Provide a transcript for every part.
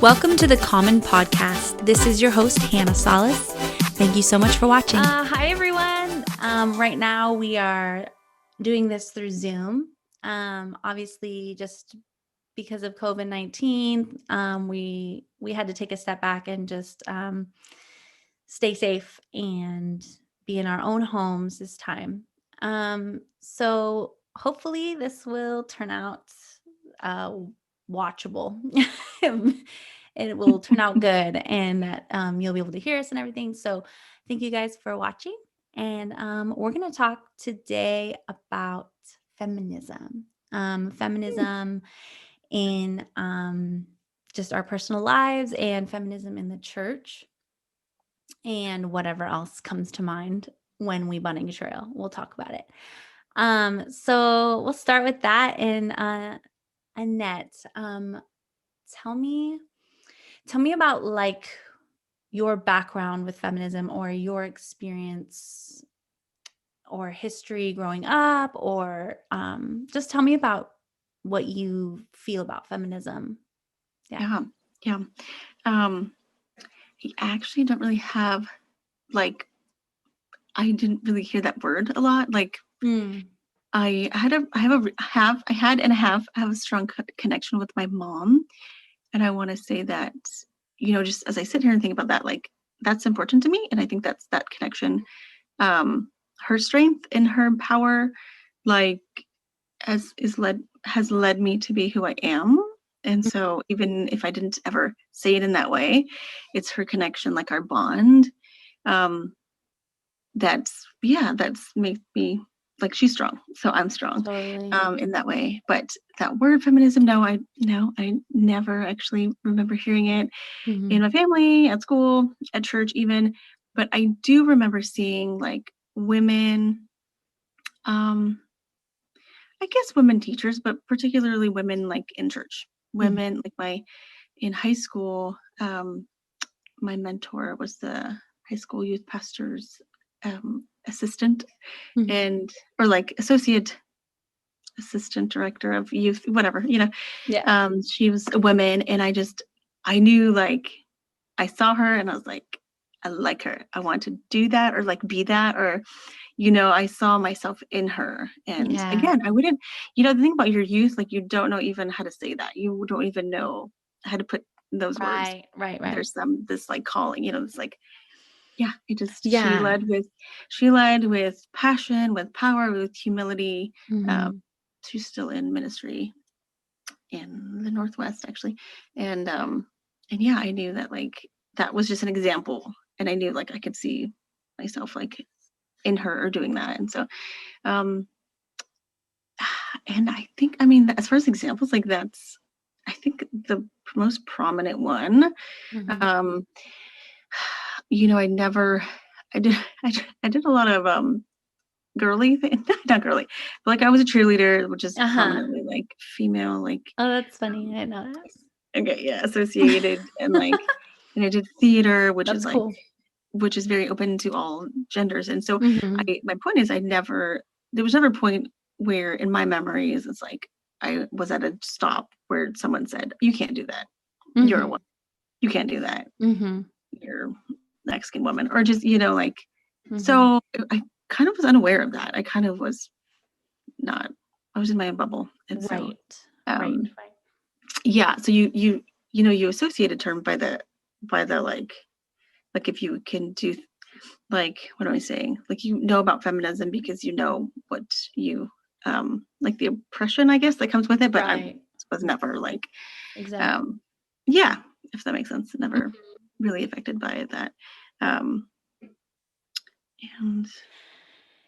Welcome to the Common Podcast. This is your host, Hanna. Thank you so much for watching. Hi, everyone. Right now we are doing this through Zoom. Obviously, just because of COVID-19, we had to take a step back and just stay safe and be in our own homes this time. So hopefully this will turn out watchable. It will turn out good, and that you'll be able to hear us and everything. So thank you guys for watching. And we're going to talk today about feminism. Feminism in just our personal lives, and feminism in the church, and whatever else comes to mind when we budding a trail. We'll talk about it. So we'll start with that. And Annette, tell me about like your background with feminism, or your experience or history growing up, or just tell me about what you feel about feminism. Yeah. I actually don't really have, I didn't really hear that word a lot. I have a strong connection with my mom. And I want to say that, just as I sit here and think about that, that's important to me. And I think that's that connection, her strength and her power, has led me to be who I am. And so even if I didn't ever say it in that way, it's her connection, like our bond. That's makes me like, she's strong, so I'm strong. Totally. In that way. But that word feminism, I never actually remember hearing it in my family, at school, at church even. But I do remember seeing like women, I guess women teachers, but particularly women like in church. Women in high school, my mentor was the high school youth pastor's assistant, or like associate assistant director of youth, whatever, she was a woman, and I knew, like, I saw her and I was like, I like her. I want to do that, or like be that, or, I saw myself in her. And again, I wouldn't, the thing about your youth, like, you don't know even how to say that. You don't even know how to put those words. Right. There's this like calling, this like, she led with passion, with power, with humility. She's still in ministry in the Northwest, actually. And I knew that, like, that was just an example. And I knew, like, I could see myself, like, in her or doing that. And so, and I think, as far as examples, like, that's, I think, the most prominent one. I did a lot of girly thing, not girly, but like I was a cheerleader, which is prominently like female, like. Oh, that's funny. I didn't know that. Okay, yeah, associated. And like, and I did theater, which That's is like, cool. which is very open to all genders. And so my point is, there was never a point where in my memories it's like I was at a stop where someone said, you can't do that. You're a woman. You can't do that. You're Mexican woman, or just, like, so I kind of was unaware of that. I kind of was not, I was in my own bubble. And so, right. Yeah. So you associate a term by the like if you can do, like, what am I saying? Like, about feminism because what you, like the oppression, I guess, that comes with it. But I was never like, exactly. Yeah, if that makes sense. Never really affected by that. And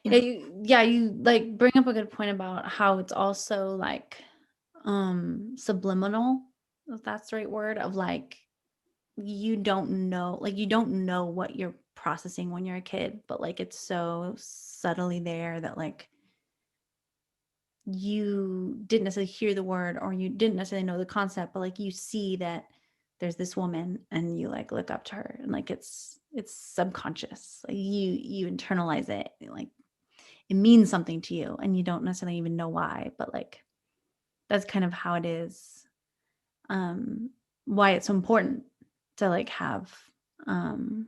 you like bring up a good point about how it's also like subliminal, if that's the right word, of like, you don't know what you're processing when you're a kid, but like it's so subtly there that like you didn't necessarily hear the word, or you didn't necessarily know the concept, but like you see that there's this woman and you like look up to her, and like it's subconscious, like you internalize it, like it means something to you and you don't necessarily even know why, but like that's kind of how it is why it's so important to like have um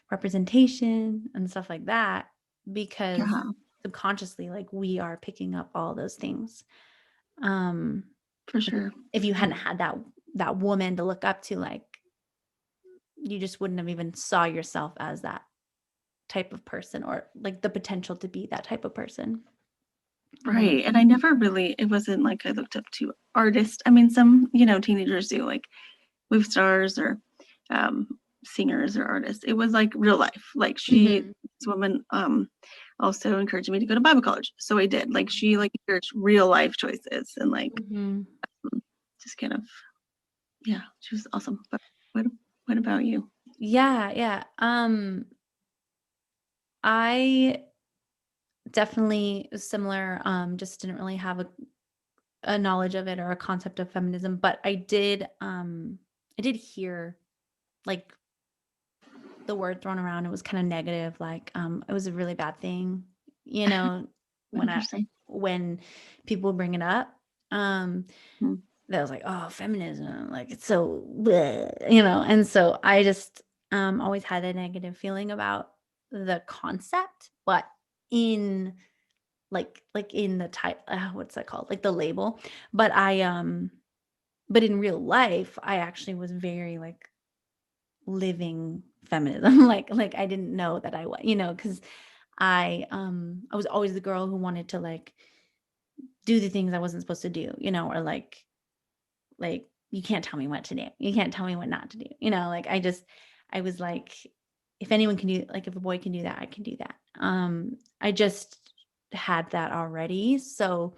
representation and stuff like that, because Yeah, subconsciously like we are picking up all those things. um for if, sure. if you hadn't had that woman to look up to, like you just wouldn't have even saw yourself as that type of person, or like the potential to be that type of person. um Right. And I never really, it wasn't like I looked up to artists. I mean, some, teenagers do, like movie stars or um, singers or artists. It was like real life. Like mhm. this woman, also encouraged me to go to Bible college. So I did. Like she like encouraged real life choices and like Mhm. just kind of, yeah, she was awesome. But what, what about you? Yeah, yeah. I definitely similar. Just didn't really have a knowledge of it or a concept of feminism, but I did hear like the word thrown around. It was kind of negative, like it was a really bad thing, you know, when I Interesting. when people bring it up. Um Hmm. that was like, oh, feminism, like it's so bleh, you know. And so I just always had a negative feeling about the concept, but in like in the type, what's that called, like the label. But but in real life I actually was very like living feminism. Like I didn't know that I was, because I was always the girl who wanted to like do the things I wasn't supposed to do, or like you can't tell me what to do, you can't tell me what not to do, like I was like, if anyone can do, like if a boy can do that, I can do that. I just had that already, so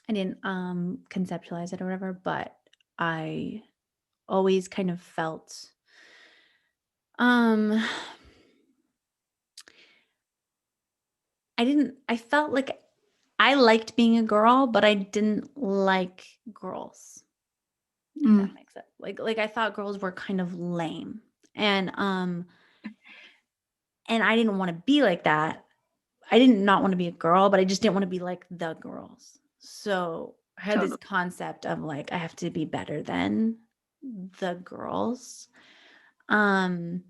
I didn't conceptualize it or whatever, but I always kind of felt um I felt like I liked being a girl, but I didn't like girls, if Mm, that makes sense. Like I thought girls were kind of lame. And I didn't want to be like that. I didn't not want to be a girl, but I just didn't want to be like the girls. So I had this totally. concept of like I have to be better than the girls. Um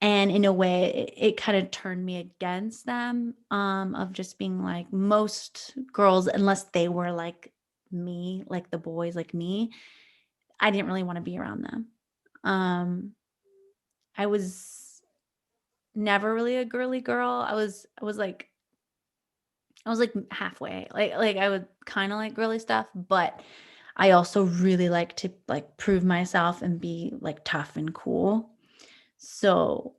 and in a way it kind of turned me against them, of just being like most girls, unless they were like me, like the boys like me, I didn't really want to be around them. um I was never really a girly girl. I was like halfway, like I would kind of like girly stuff, but I also really like to like prove myself and be like tough and cool. So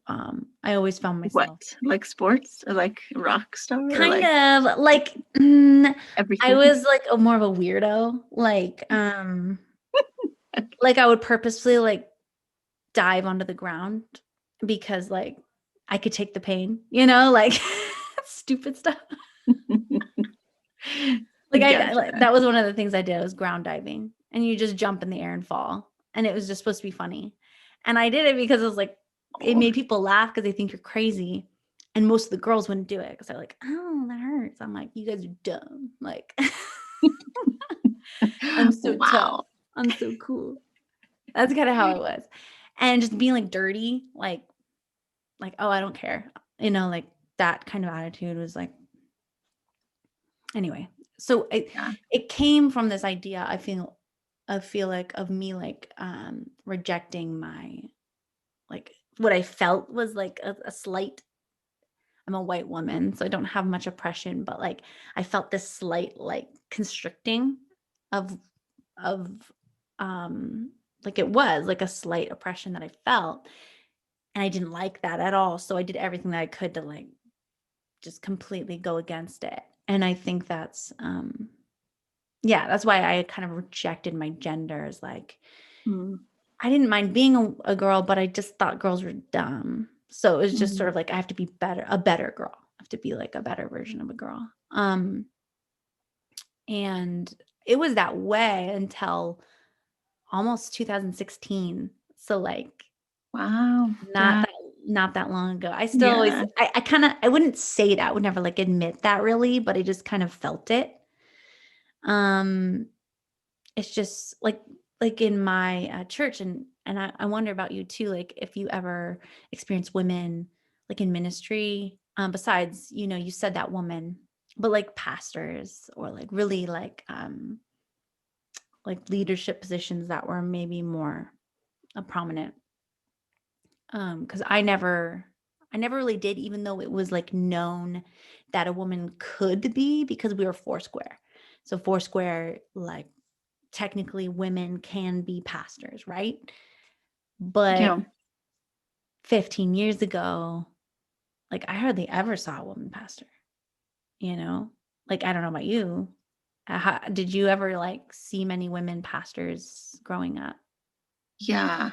I always found What? myself Like sports or like rock star or kind like of like, I everything? was like a more of a weirdo. Like I would purposefully like dive onto the ground because like I could take the pain, like stupid stuff. Like Gotcha. like, that was one of the things I did, was ground diving, and you just jump in the air and fall, and it was just supposed to be funny, and I did it because it was like it Oh, made people laugh because they think you're crazy, and most of the girls wouldn't do it because they're like, oh, that hurts. I'm like, you guys are dumb. Like I'm so tough. wow. I'm so cool. That's kind of how it was. And just being like dirty, like, oh, I don't care. Like that kind of attitude was like, anyway. So Yeah. it came from this idea, I feel like, of me like rejecting my, like what I felt was like a slight, I'm a white woman, so I don't have much oppression, but like I felt this slight like constricting of of like it was like a slight oppression that I felt, and I didn't like that at all. So I did everything that I could to like just completely go against it. And I think that's yeah, that's why I kind of rejected my gender, as like Mm, I didn't mind being a girl, but I just thought girls were dumb. So it was just mm. sort of like I have to be better, a better girl. I have to be like a better version of a girl. And it was that way until almost 2016. So like Wow. not Yeah. that not that long ago. I still always Yeah. I kind of, I wouldn't say that, I would never like admit that really, but I just kind of felt it. Um it's just like like in my church, and I wonder about you too, like if you ever experience women like in ministry, besides, you said that woman, but like pastors or like really like leadership positions that were maybe more prominent. Because I never really did, even though it was like known that a woman could be, because we were Foursquare. So Foursquare, like technically women can be pastors, right? But Yeah. 15 years ago, like I hardly ever saw a woman pastor, you know? Like I don't know about you. Did you ever like see many women pastors growing up? Yeah.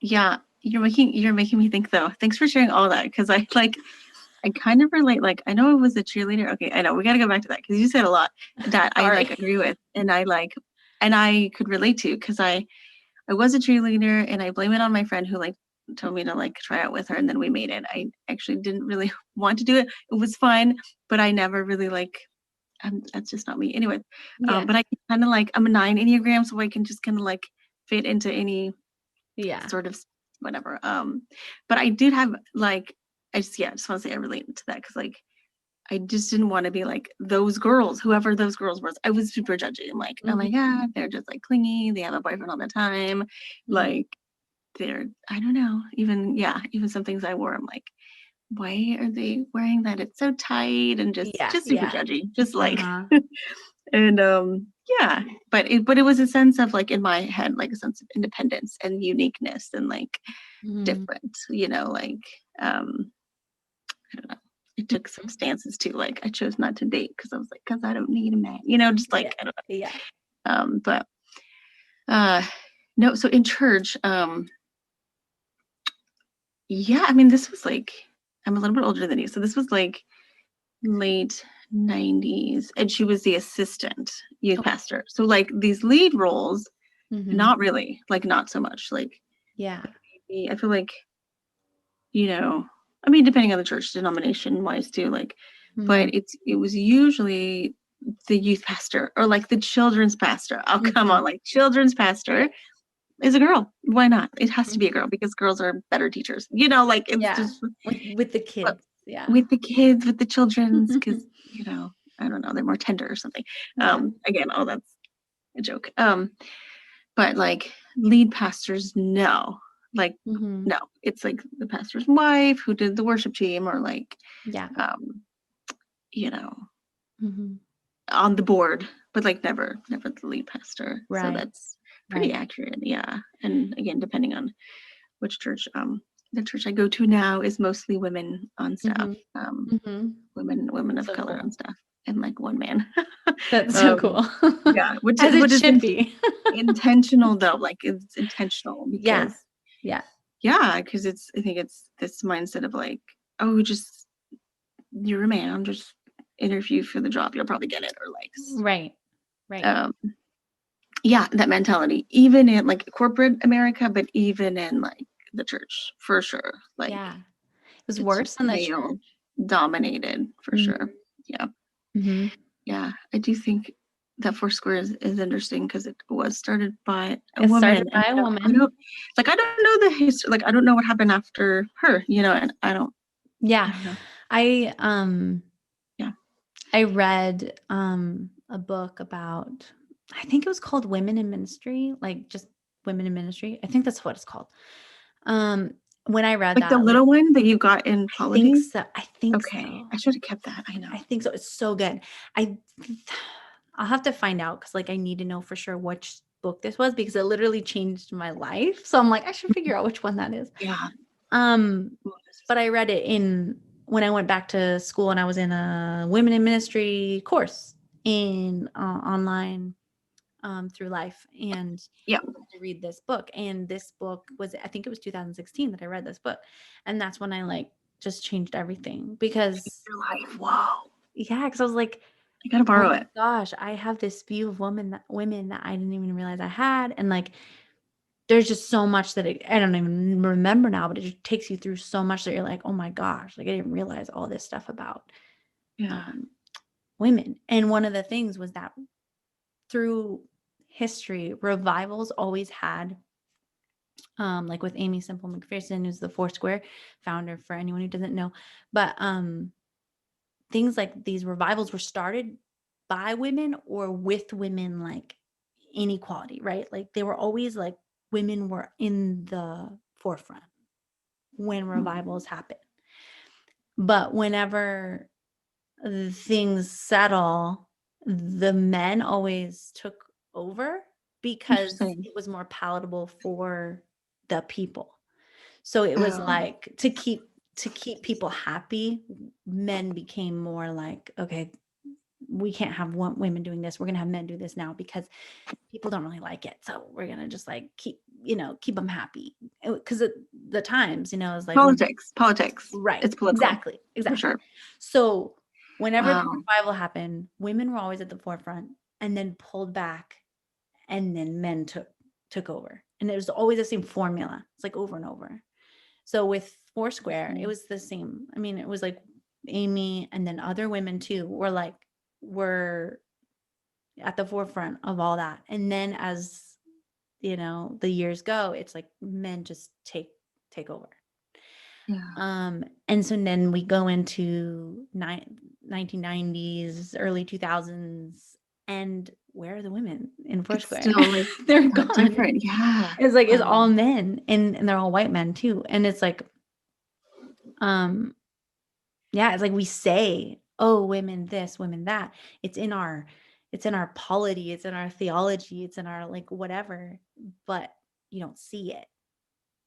Yeah. You're making me think though. Thanks for sharing all that because I kind of relate. Like I know I was a cheerleader. Okay, I know we got to go back to that because you said a lot that I like Sorry. agree with, and I could relate to because I was a cheerleader, and I blame it on my friend who like told me to like try out with her, and then we made it. I actually didn't really want to do it. It was fun, but I never really like. That's just not me. Anyway, Yeah. but I can kind of like I'm a 9 Enneagram, so I can just kind of like fit into any Yeah. sort of whatever. But I did have like I just want to say I relate to that because like I just didn't want to be like those girls, whoever those girls was. I was super judgy. I'm like, oh Mhm. my God, they're just like clingy. They have a boyfriend all the time. Mhm. Like I don't know, even some things I wore, I'm like, why are they wearing that? It's so tight and just Yeah. just super Yeah. judgy. Just like Uh-huh. and yeah, but it was a sense of like in my head, like a sense of independence and uniqueness and like Mhm. different, like um I don't know. It took some stances too. Like I chose not to date because I was like, because I don't need a man, just Yeah. like I don't Yeah. know. But uh no, so in church, yeah, I mean this was like I'm a little bit older than you. So this was like late 90s, and she was the assistant youth Okay. pastor. So like these lead roles, Mhm. not really, like not so much. Like Yeah. maybe I feel like, you know, I mean, depending on the church denomination wise too, like, but Mhm. it was usually the youth pastor or like the children's pastor. Oh, come on, Mhm. like children's pastor Yeah. is a girl. Why not? It has to be a Mhm. girl because girls are better teachers. Like it's Yeah. just With the but kids. Yeah. with the kids, with the children's, because I don't know, they're more tender or something. Yeah. Again, oh, that's a joke. But like lead pastors, no. Like, Mhm. no. It's like the pastor's wife who did the worship team or like, Yeah. um, you know, Mhm. on the board, but like never the lead pastor. So Right. that's pretty Right. accurate. Yeah. And again, depending on which church, the church I go to now is mostly women on staff, Mhm. Mhm. women of So color on cool. staff, and like one man. That's so um, cool. yeah, which As is it which is should be. intentional though. Like it's intentional Yeah. because Yeah. yeah, because I think it's this mindset of like, oh, just you're a man, just interview for the job, you'll probably get it, or like, Right. Right. um, yeah, that mentality, even in like corporate America, but even in like the church, for sure. Like Yeah. It was it's worse in the male church. dominated for Mhm. sure. Yeah, Mhm. yeah, I do think that Foursquare is interesting because it was started by a It woman, started and by a I woman. don't like I don't know the history, like I don't know what happened after her, and I Yeah. don't know. I, um Yeah. I read a book about, I think it was called Women in Ministry, like just Women in Ministry. I think that's what it's called. Um when I read Like the that, like little one that you got in I think holidays? so. I think Okay. so. I should have kept that. I I know. think so. It's so good. I I'll have to find out cuz like I need to know for sure which book this was because it literally changed my life. So I'm like I should figure out which one that is. Yeah. Um Well, this is but I read it in when I went back to school and I was in a women in ministry course in online through life, and yeah. I had to read this book, and this book was, I think it was 2016 that I read this book, and that's when I like just changed everything because Your life. Whoa. yeah, because I was like, I gotta oh borrow my it. gosh, I have this view of women that I didn't even realize I had, and like there's just so much that I don't even remember now, but it just takes you through so much that you're like, oh my gosh, like I didn't realize all this stuff about Yeah. um, women. And one of the things was that through history, revivals always had, like with Amy Semple McPherson, who's the Foursquare founder, for anyone who doesn't know, but things like these revivals were started by women or with women, like inequality, right? Like they were always like women were in the forefront when revivals happen. But whenever things settle, the men always took over because Interesting. it was more palatable for the people. So it was Oh, like to keep people happy, men became more like, okay, we can't have women doing this. We're gonna have men do this now because people don't really like it. So we're gonna just like keep them happy because the times, is like when politics. right, It's political exactly, for exactly. sure. So whenever the Wow. revival happened, women were always at the forefront and then pulled back, and then men took over, and it was always the same formula. It's like over and over. So with Foursquare, it was the same. I mean, it was like Amy and then other women too were at the forefront of all that. And then as the years go, it's like men just take over. Yeah. And so then we go into 1990s, early 2000s, and where are the women in It's Foursquare? still like They're so gone. different. Yeah. It's like it's all Wow. men, and they're all white men too. And it's like, um, yeah, it's like we say, oh, women this, women that. It's in our polity, it's in our theology, it's in our like whatever, but you don't see it.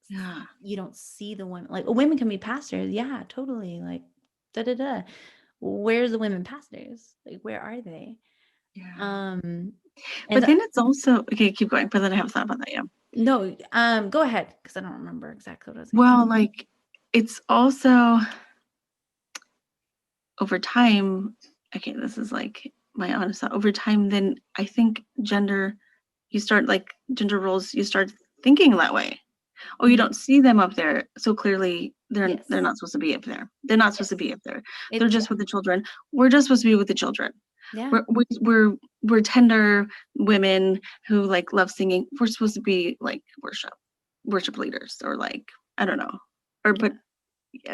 Yeah. You don't see the women. Like women can be pastors, yeah, totally. Like da da da. Where's the women pastors? Like where are they? Yeah. Um, But and then it's also okay, keep going. But then I have a thought about that, yeah. no, go ahead because I don't remember exactly what I was gonna say. Well, like it's also over time, okay, this is like my honest thought. Over time, then I think you start like gender roles, you start thinking that way. Oh, you Mhm. don't see them up there, so clearly they're Yes, not supposed to be up there. They're not supposed to yes. be up there. They're It just yeah, with the children. We're just supposed to be with the children. yeah, We're tender women who like love singing. We're supposed to be like worship leaders, or like I don't know, or but yeah.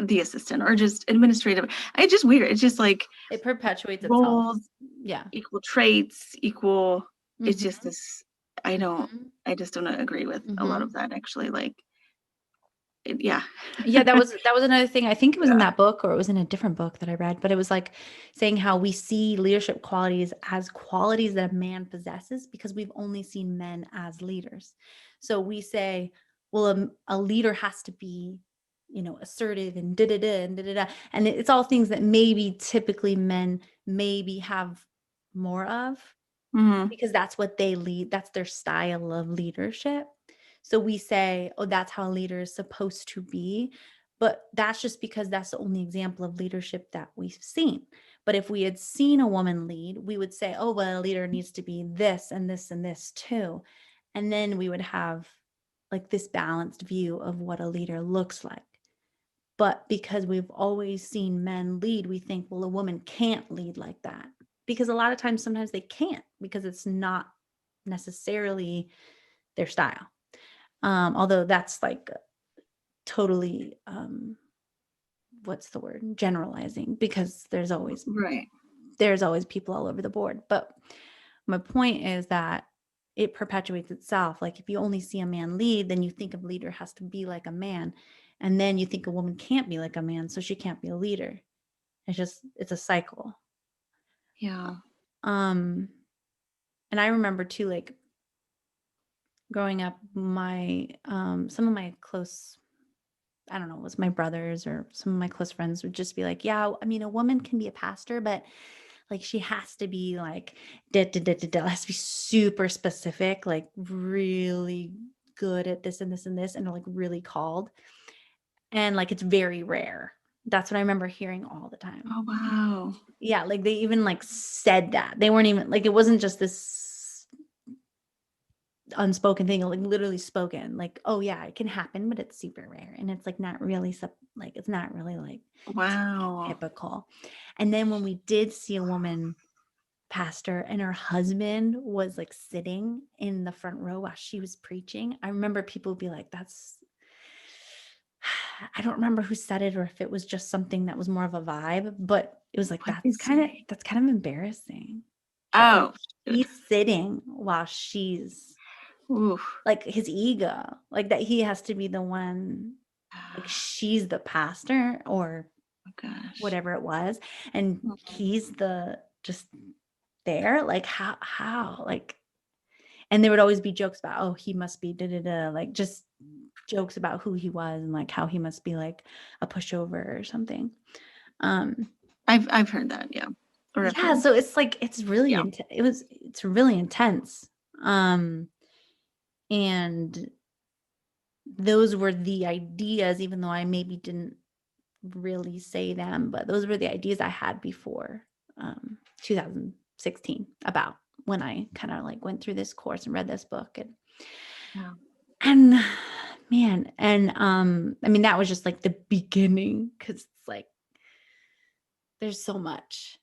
the assistant or just administrative. It's just weird. It's just like It perpetuates itself. roles, Yeah. equal traits, equal. It's just Mhm, this. I don't. mhm, I just don't agree with a lot of mhm. that. Actually, like yeah. Yeah, that was another thing. I think it was in Yeah. that book or it was in a different book that I read, but it was like saying how we see leadership qualities as qualities that a man possesses because we've only seen men as leaders. So we say, well, a leader has to be, assertive and da da da and da da da, and it's all things that maybe typically men maybe have more of Hmm. because that's what they lead, that's their style of leadership. So we say, oh, that's how a leader is supposed to be. But that's just because that's the only example of leadership that we've seen. But if we had seen a woman lead, we would say, oh, well, a leader needs to be this and this and this too. And then we would have like this balanced view of what a leader looks like. But because we've always seen men lead, we think, well, a woman can't lead like that. Because a lot of times, sometimes they can't because it's not necessarily their style. Although that's like totally, what's the word? Generalizing because Right. there's always people all over the board. But my point is that it perpetuates itself. Like if you only see a man lead, then you think a leader has to be like a man. And then you think a woman can't be like a man, so she can't be a leader. It's a cycle. Yeah. Um, and I remember too, like growing up, my some of my close, I don't know, it was my brothers or some of my close friends would just be like, yeah, I mean, a woman can be a pastor, but like she has to be like da da da da da, has to be super specific, like really good at this and this and this, and like really called. And like it's very rare. That's what I remember hearing all the time. Oh wow. Yeah, like they even like said that. They weren't even like it wasn't just this unspoken thing, like literally spoken. Like, oh yeah, it can happen, but it's super rare. And it's like not really like it's not really like Wow. typical. And then when we did see a woman pastor, and her husband was like sitting in the front row while she was preaching. I remember people would be like, that's, I don't remember who said it or if it was just something that was more of a vibe, but it was like, What did say? that's kind of embarrassing that like Oh, shoot. he's sitting while she's Oof. like his ego, like that he has to be the one, like she's the pastor or Oh gosh. whatever it was, and Mhm. he's the just there, like like, and there would always be jokes about, oh, he must be da da da, like just jokes about who he was and like how he must be like a pushover or something. um I've heard that, yeah. Or I've yeah, heard. so it's like it's really Yeah. it's really intense. And those were the ideas, even though I maybe didn't really say them, but those were the ideas I had before 2016 about when I kind of like went through this course and read this book. Yeah. And man, and I mean that was just like the beginning, because it's like there's so much.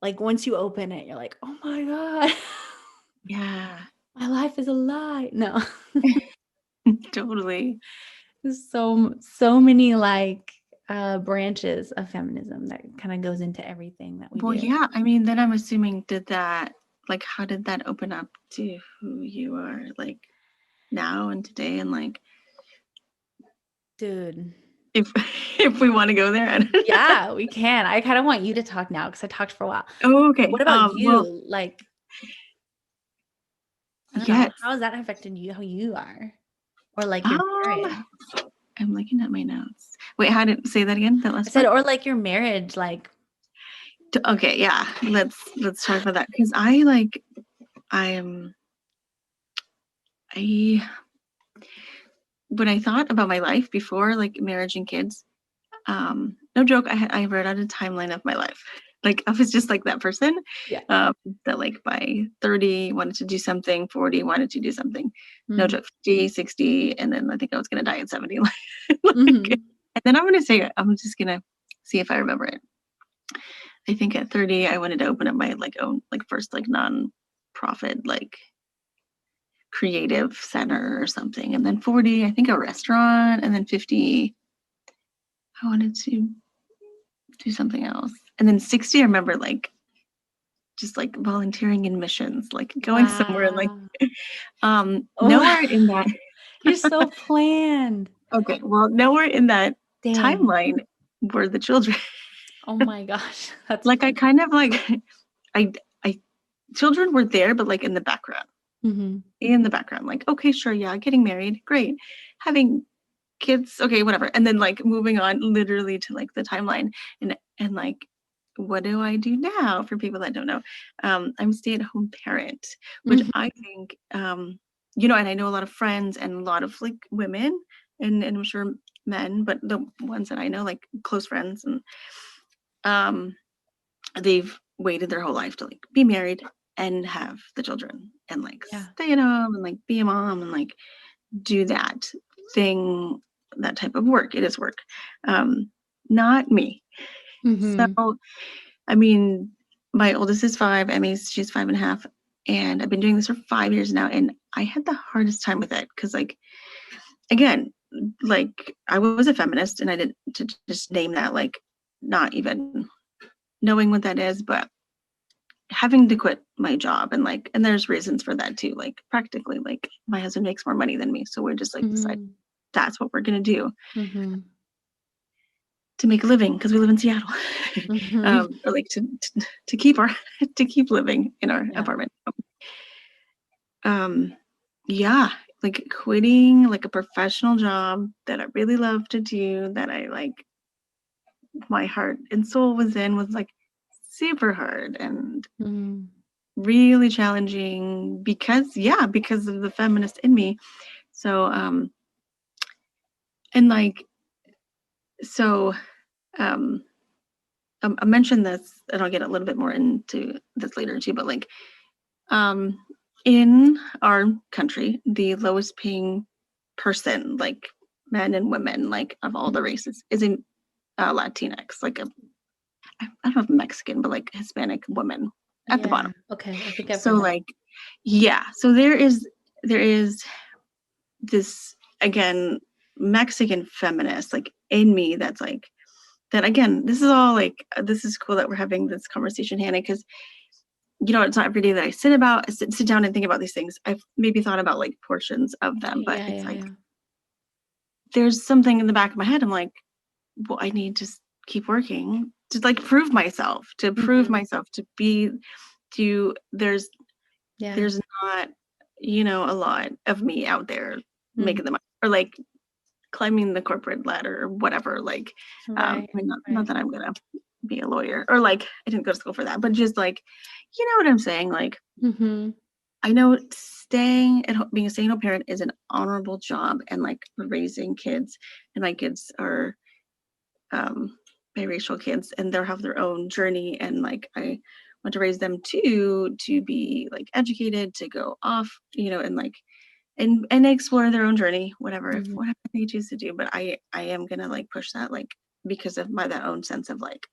Like once you open it, you're like, oh my God, Yeah. my life is a lie. No. Totally. There's so many like branches of feminism that kind of goes into everything that we Well, do. yeah, I mean, then I'm assuming how did that open up to who you are like now and today and like Dude. if if we want to go there. Yeah, we can. I kind of want you to talk now because I talked for a while. Oh, okay. What about Well, you? Like, I don't know. yes. How has that affected you, how you are? Or like your Um, marriage? I'm looking at my notes. Wait, how did say that again? That I last said, part? or like your marriage, like, Okay, yeah. Let's talk about that because I'm I when I thought about my life before like marriage and kids, no joke, I wrote out a timeline of my life. Like I was just like that person, yeah. um, that like by 30 wanted to do something, 40 wanted to do something. No Mm. joke, 50, 60, and then I think I was gonna die at 70. Hmm. And then I'm gonna say it. I'm just gonna see if I remember it. I think at 30 I wanted to open up my like own like first like non-profit like creative center or something. And then 40, I think a restaurant, and then 50 I wanted to do something else. And then 60, I remember like just like volunteering in missions, like going somewhere and like Wow. nowhere Oh, in that you're so planned. okay, well, nowhere in that Dang. timeline were the children. Oh my gosh. That's Like I funny. kind of like I I children were there, but like in the background. Hmm. In the background, like, okay, sure, yeah, getting married, great. Having kids, okay, whatever. And then like moving on literally to like the timeline and like what do I do now for people that don't know? I'm a stay-at-home parent, which Hmm. I think and I know a lot of friends and a lot of like women and I'm sure men, but the ones that I know, like close friends and um they've waited their whole life to like be married and have the children and like Yeah. stay at home and like be a mom and like do that thing, that type of work. It is work. Um, Not me. Hmm. So, I mean, my oldest is 5, she's 5.5, and I've been doing this for 5 years now, and I had the hardest time with it because, like, again, like I was a feminist, and I didn't to just name that, like, not even knowing what that is, but having to quit my job and there's reasons for that too. Like practically, like my husband makes more money than me, so we're just like decide Hmm. that's what we're gonna do Hmm. to make a living because we live in Seattle, Hmm. or like to keep our to keep living in our Yeah. apartment. Um, yeah, like quitting like a professional job that I really love to do, that I like my heart and soul was in, was like super hard and Hmm. really challenging because of the feminist in me. So and like so um I mentioned this and I'll get a little bit more into this later too, but like um in our country, the lowest paying person, like men and women, like of all the races, is a Latinx, like a I don't know if Mexican, but like Hispanic woman. at the Yeah. bottom. Okay. I think I've So heard that. like, yeah. So there is this, again, Mexican feminist like in me that's like that. Again, this is all like, this is cool that we're having this conversation, Hannah, because it's not every day that I sit down and think about these things. I've maybe thought about like portions of them, but Yeah. it's Yeah. like Yeah. there's something in the back of my head. I'm like, well, I need to keep working to like prove myself, Hmm. to be, there's Yeah. there's not, a lot of me out there Mhm. making the money or like climbing the corporate ladder or whatever. Like, I Right. mean, not Right. that I'm gonna be a lawyer or like I didn't go to school for that, but just like, you know what I'm saying? Like, Hmm. I know staying at home, being a stay-at-home parent is an honorable job, and like raising kids, and my kids are um, biracial kids, and they'll have their own journey, and like I want to raise them to be like educated, to go off, and like and explore their own journey, Hmm. whatever they choose to do. But I am gonna like push that, like because of my that own sense of like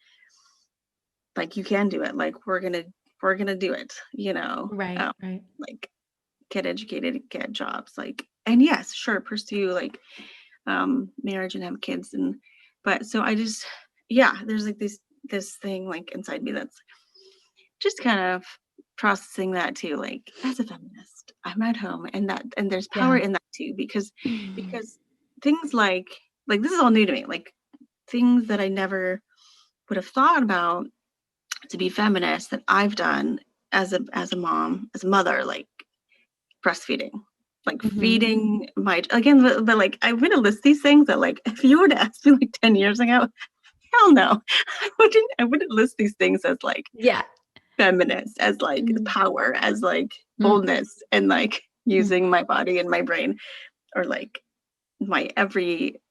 you can do it, like we're gonna do it, Right. Right. like get educated, get jobs, like, and yes, sure, pursue like marriage and have kids, and but so I just, yeah, there's like this thing like inside me that's just kind of processing that too, like as a feminist I'm at home, and there's power Yeah. in that too, because Mhm. because things like this is all new to me, like things that I never would have thought about to be feminist that I've done as a mom, as a mother, like breastfeeding, like Mhm. feeding my, again, but like I'm gonna list these things that, like, if you were to ask me like 10 years ago, hell no, I wouldn't list these things as like Yeah. feminist, as like Mhm. power, as like Mm. boldness, and like Mhm. using my body and my brain, or like my every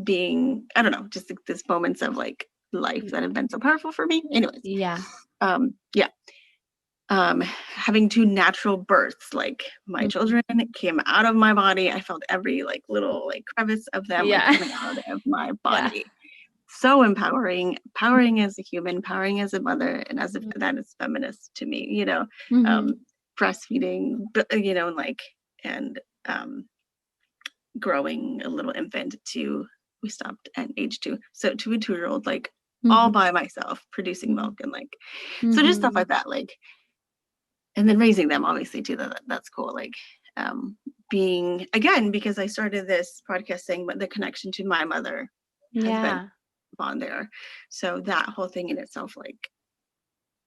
being, I don't know, just like this moments of like life that have been so powerful for me. Anyways, Yeah. yeah, having two natural births, like my Mhm. children came out of my body, I felt every like little like crevice of them like Yeah. coming out of my Yeah. body. So empowering as a human, empowering as a mother, and as if that is feminist to me, um Mhm. breastfeeding, like, and um growing a little infant to, we stopped at age 2, so to a 2-year old, like all Mhm. by myself, producing Mhm. milk, and like, so just stuff Mhm. like that, like, and then raising them obviously too, that's cool, like, being, again, because I started this podcast saying, but the connection to my mother has been Yeah. on there, so that whole thing in itself, like,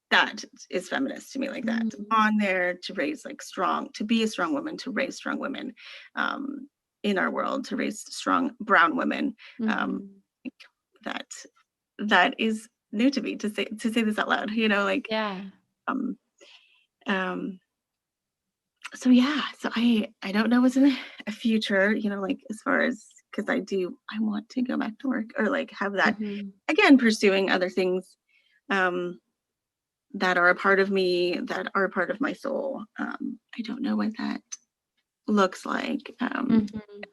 that is feminist to me, like that, Mhm. on there, to raise like strong, to be a strong woman, to raise strong women, um, in our world, to raise strong brown women, um, Mhm. that that is new to me, to say this out loud, like, Yeah. um um so yeah, so I don't know what's in a future, like, as far as, because I want to go back to work, or like have that, Mhm. again, pursuing other things, um that are a part of me, that are a part of my soul. I don't know what that looks like, Mhm.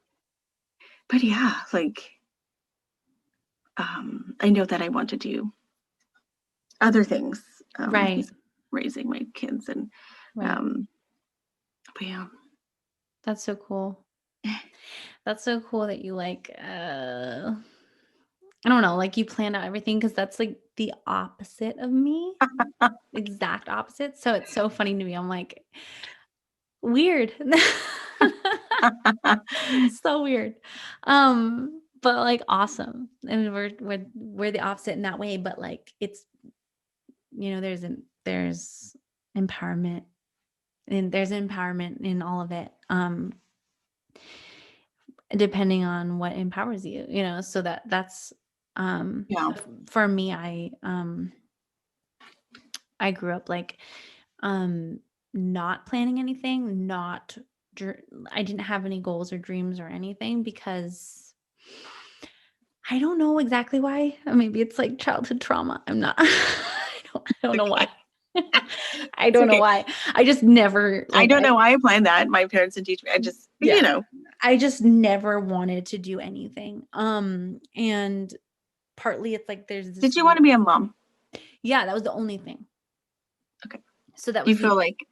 but yeah, like, I know that I want to do other things, Right. besides raising my kids, and Right. um but yeah. That's so cool. That's so cool that you like, I don't know, like you planned out everything because that's like the opposite of me, exact opposite. So it's so funny to me. I'm like, weird. So weird. But like awesome. And we're the opposite in that way, but like it's, there's empowerment, and there's empowerment in all of it. Depending on what empowers you, so that's Yeah, for me, I grew up like um not planning anything, not dr- I didn't have any goals or dreams or anything because I don't know exactly why. Maybe it's like childhood trauma. I'm not I don't know okay. why. I It's don't know okay. why. I just never I like don't know why I planned that. My parents didn't teach me. I just, yeah. I just never wanted to do anything. And partly it's like there's this did you want to be a mom? yeah, that was the only thing. Okay. So that You was feel like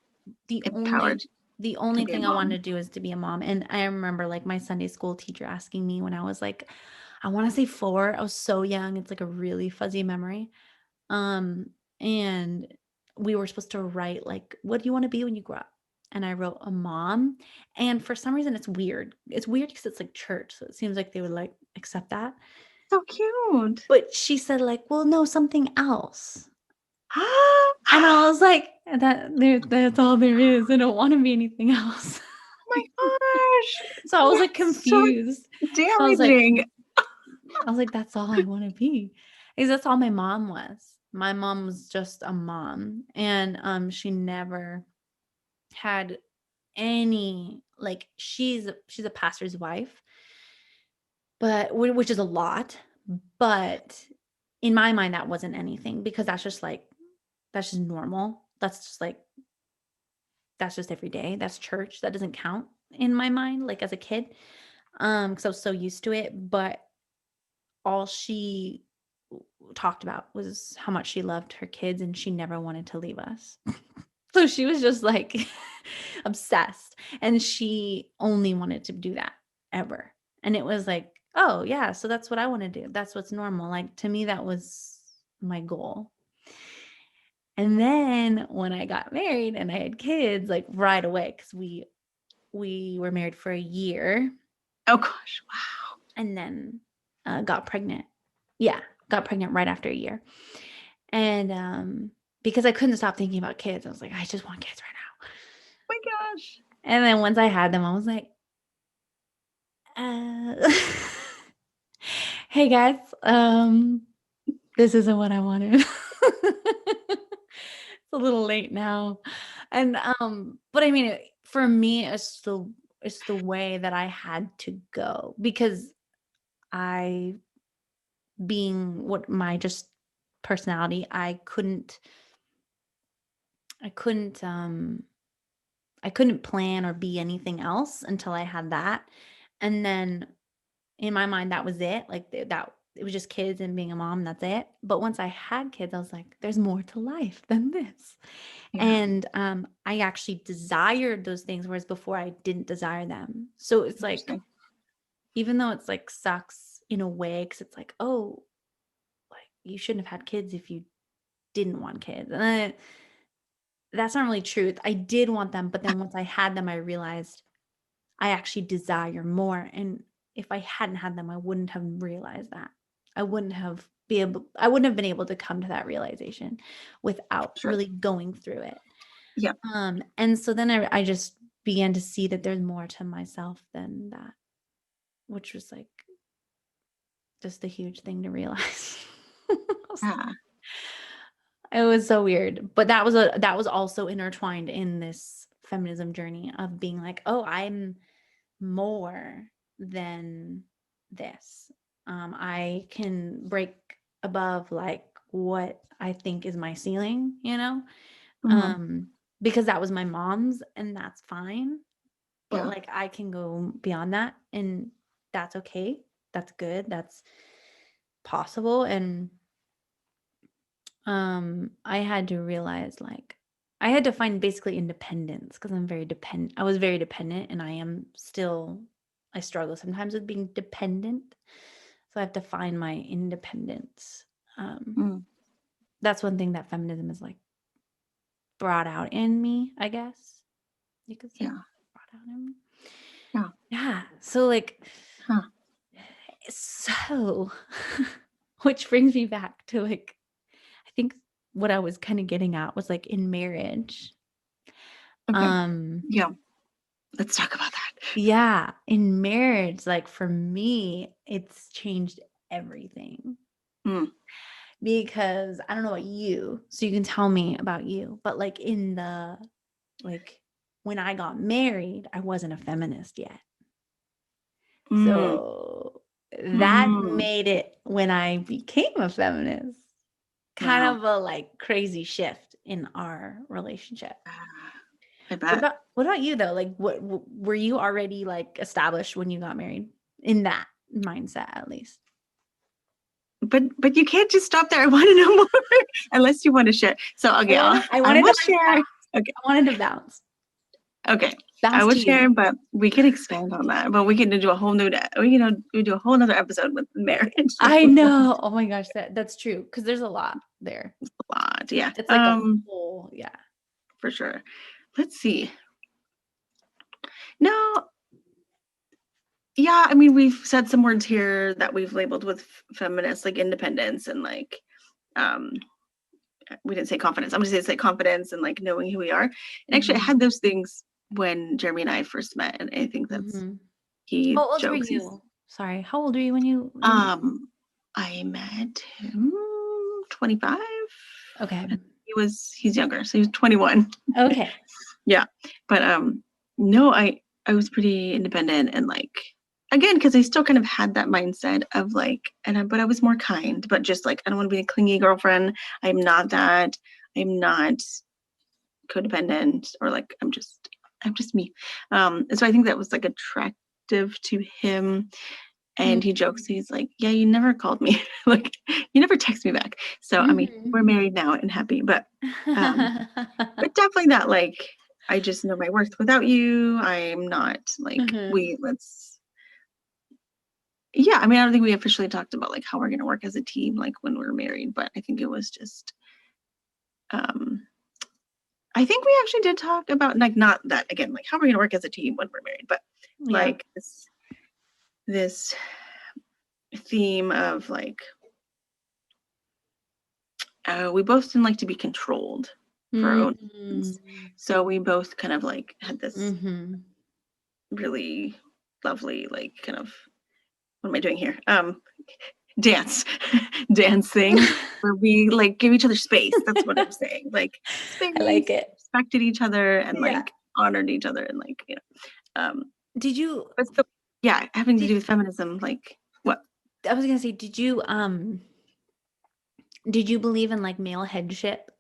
the empowered only the to only be a thing I wanted mom. to do is to be a mom. And I remember like my Sunday school teacher asking me when I was like, I want to say 4. I was so young. It's like a really fuzzy memory. Um, and we were supposed to write like, what do you want to be when you grow up? And I wrote a mom. And for some reason it's weird. It's weird because it's like church. So it seems like they would like accept that. So cute. But she said like, well, no, something else. And I was like, that's all there is. I don't want to be anything else. My gosh, So I was like that's so confused. So damaging. I was like, that's all I want to be. Because that's all my mom was. My mom was just a mom. And she never had any like she's a pastor's wife, but which is a lot. But in my mind, that wasn't anything because that's just normal. That's just every day. That's church. That doesn't count in my mind, like as a kid. Because I was so used to it. But all she talked about was how much she loved her kids and she never wanted to leave us. So she was just like obsessed. And she only wanted to do that ever. And it was like, oh, yeah. So that's what I want to do. That's what's normal. Like to me, that was my goal. And then when I got married and I had kids, like right away, because we were married for a year. Oh gosh, wow. And then got pregnant. Yeah, got pregnant right after a year. And because I couldn't stop thinking about kids, I was like, I just want kids right now. Oh my gosh. And then once I had them, I was like, uh, hey guys, this isn't what I wanted. It's a little late now. And but I mean for me it's the way that I had to go because I being what my just personality, I couldn't I couldn't plan or be anything else until I had that. And then in my mind that was it. Like that it was just kids and being a mom, that's it. But once I had kids, I was like there's more to life than this. Yeah, And I actually desired those things whereas before I didn't desire them. So it's like interesting. even though it's like sucks in a way cuz it's like oh like you shouldn't have had kids if you didn't want kids. And then that's not really true. I did want them, but then once I had them, I realized I actually desire more. And if I hadn't had them, I wouldn't have realized that. I wouldn't have been able to come to that realization without Sure. really going through it. Yeah. And so then I just began to see that there's more to myself than that, which was like just a huge thing to realize. Yeah. It was so weird, but that was also intertwined in this feminism journey of being like, oh, I'm more than this. I can break above like what I think is my ceiling, you know, Mhm. um, because that was my mom's, and that's fine. But Yeah. like I can go beyond that, and that's okay. That's good. That's possible, and I had to realize like I had to find basically independence because I'm very dependent. I was very dependent and I am still I struggle sometimes with being dependent. So I have to find my independence. Um Mm. that's one thing that feminism is like brought out in me, I guess. You could say Yeah. brought out in me. Yeah. Yeah. So like Huh. so which brings me back to like I think what I was kind of getting at was like in marriage. Okay. Um, Yeah. Let's talk about that. yeah, in marriage, like for me, it's changed everything Mm. because I don't know about you, so you can tell me about you, but like like when I got married, I wasn't a feminist yet. Mm. So that Mm. made it when I became a feminist kind Wow. of a like crazy shift in our relationship. Ah, I bet. What about you though? Like were you already like established when you got married in that mindset at least? But you can't just stop there. I want to know more unless you want to share. So okay, I I wanted will to like share. Okay. I wanted to bounce. Okay. I Bounce to would you. share, but we could expand on that. But we can do a whole new, we do a whole nother episode with marriage. I know. Oh my gosh, that's true. Because there's a lot there. A lot. Yeah. It's like a whole, yeah. For sure. Let's see. No, yeah, I mean, we've said some words here that we've labeled with feminist, like independence and like, um, we didn't say confidence. I'm just gonna say confidence and like knowing who we are. And actually, I Mhm. had those things when Jeremy and I first met, and I think that's Mhm. he How old were jokes. you? Sorry, how old were you when you met? Um, I met him 25. Okay. He's younger, so he was 21. Okay. Yeah, but no, I was pretty independent and like again because I still kind of had that mindset of like but I was more kind, but just like I don't want to be a clingy girlfriend. I'm not that. I'm not codependent or like I'm just me. And so I think that was like attractive to him. And he jokes, he's like, yeah, you never called me. Like, you never text me back. So, I mean, Mhm. we're married now and happy, but definitely not like, I just know my worth without you. I'm not like, Mhm. yeah, I mean, I don't think we officially talked about like how we're going to work as a team, like when we were married, but I think it was just, um, I think we actually did talk about like, not that again, like how we're going to work as a team when we're married, but Yeah. like this theme of like, we both didn't like to be controlled for our own reasons. Mhm. So we both kind of like had this Mhm. really lovely, like kind of what am I doing here? Dance, dance thing where we like give each other space. That's what I'm saying. Like I like space, it. respected each other and Yeah. like honored each other and like, um, Did you but so yeah, having to did do with feminism, like what? I was gonna say, did you believe in like male headship?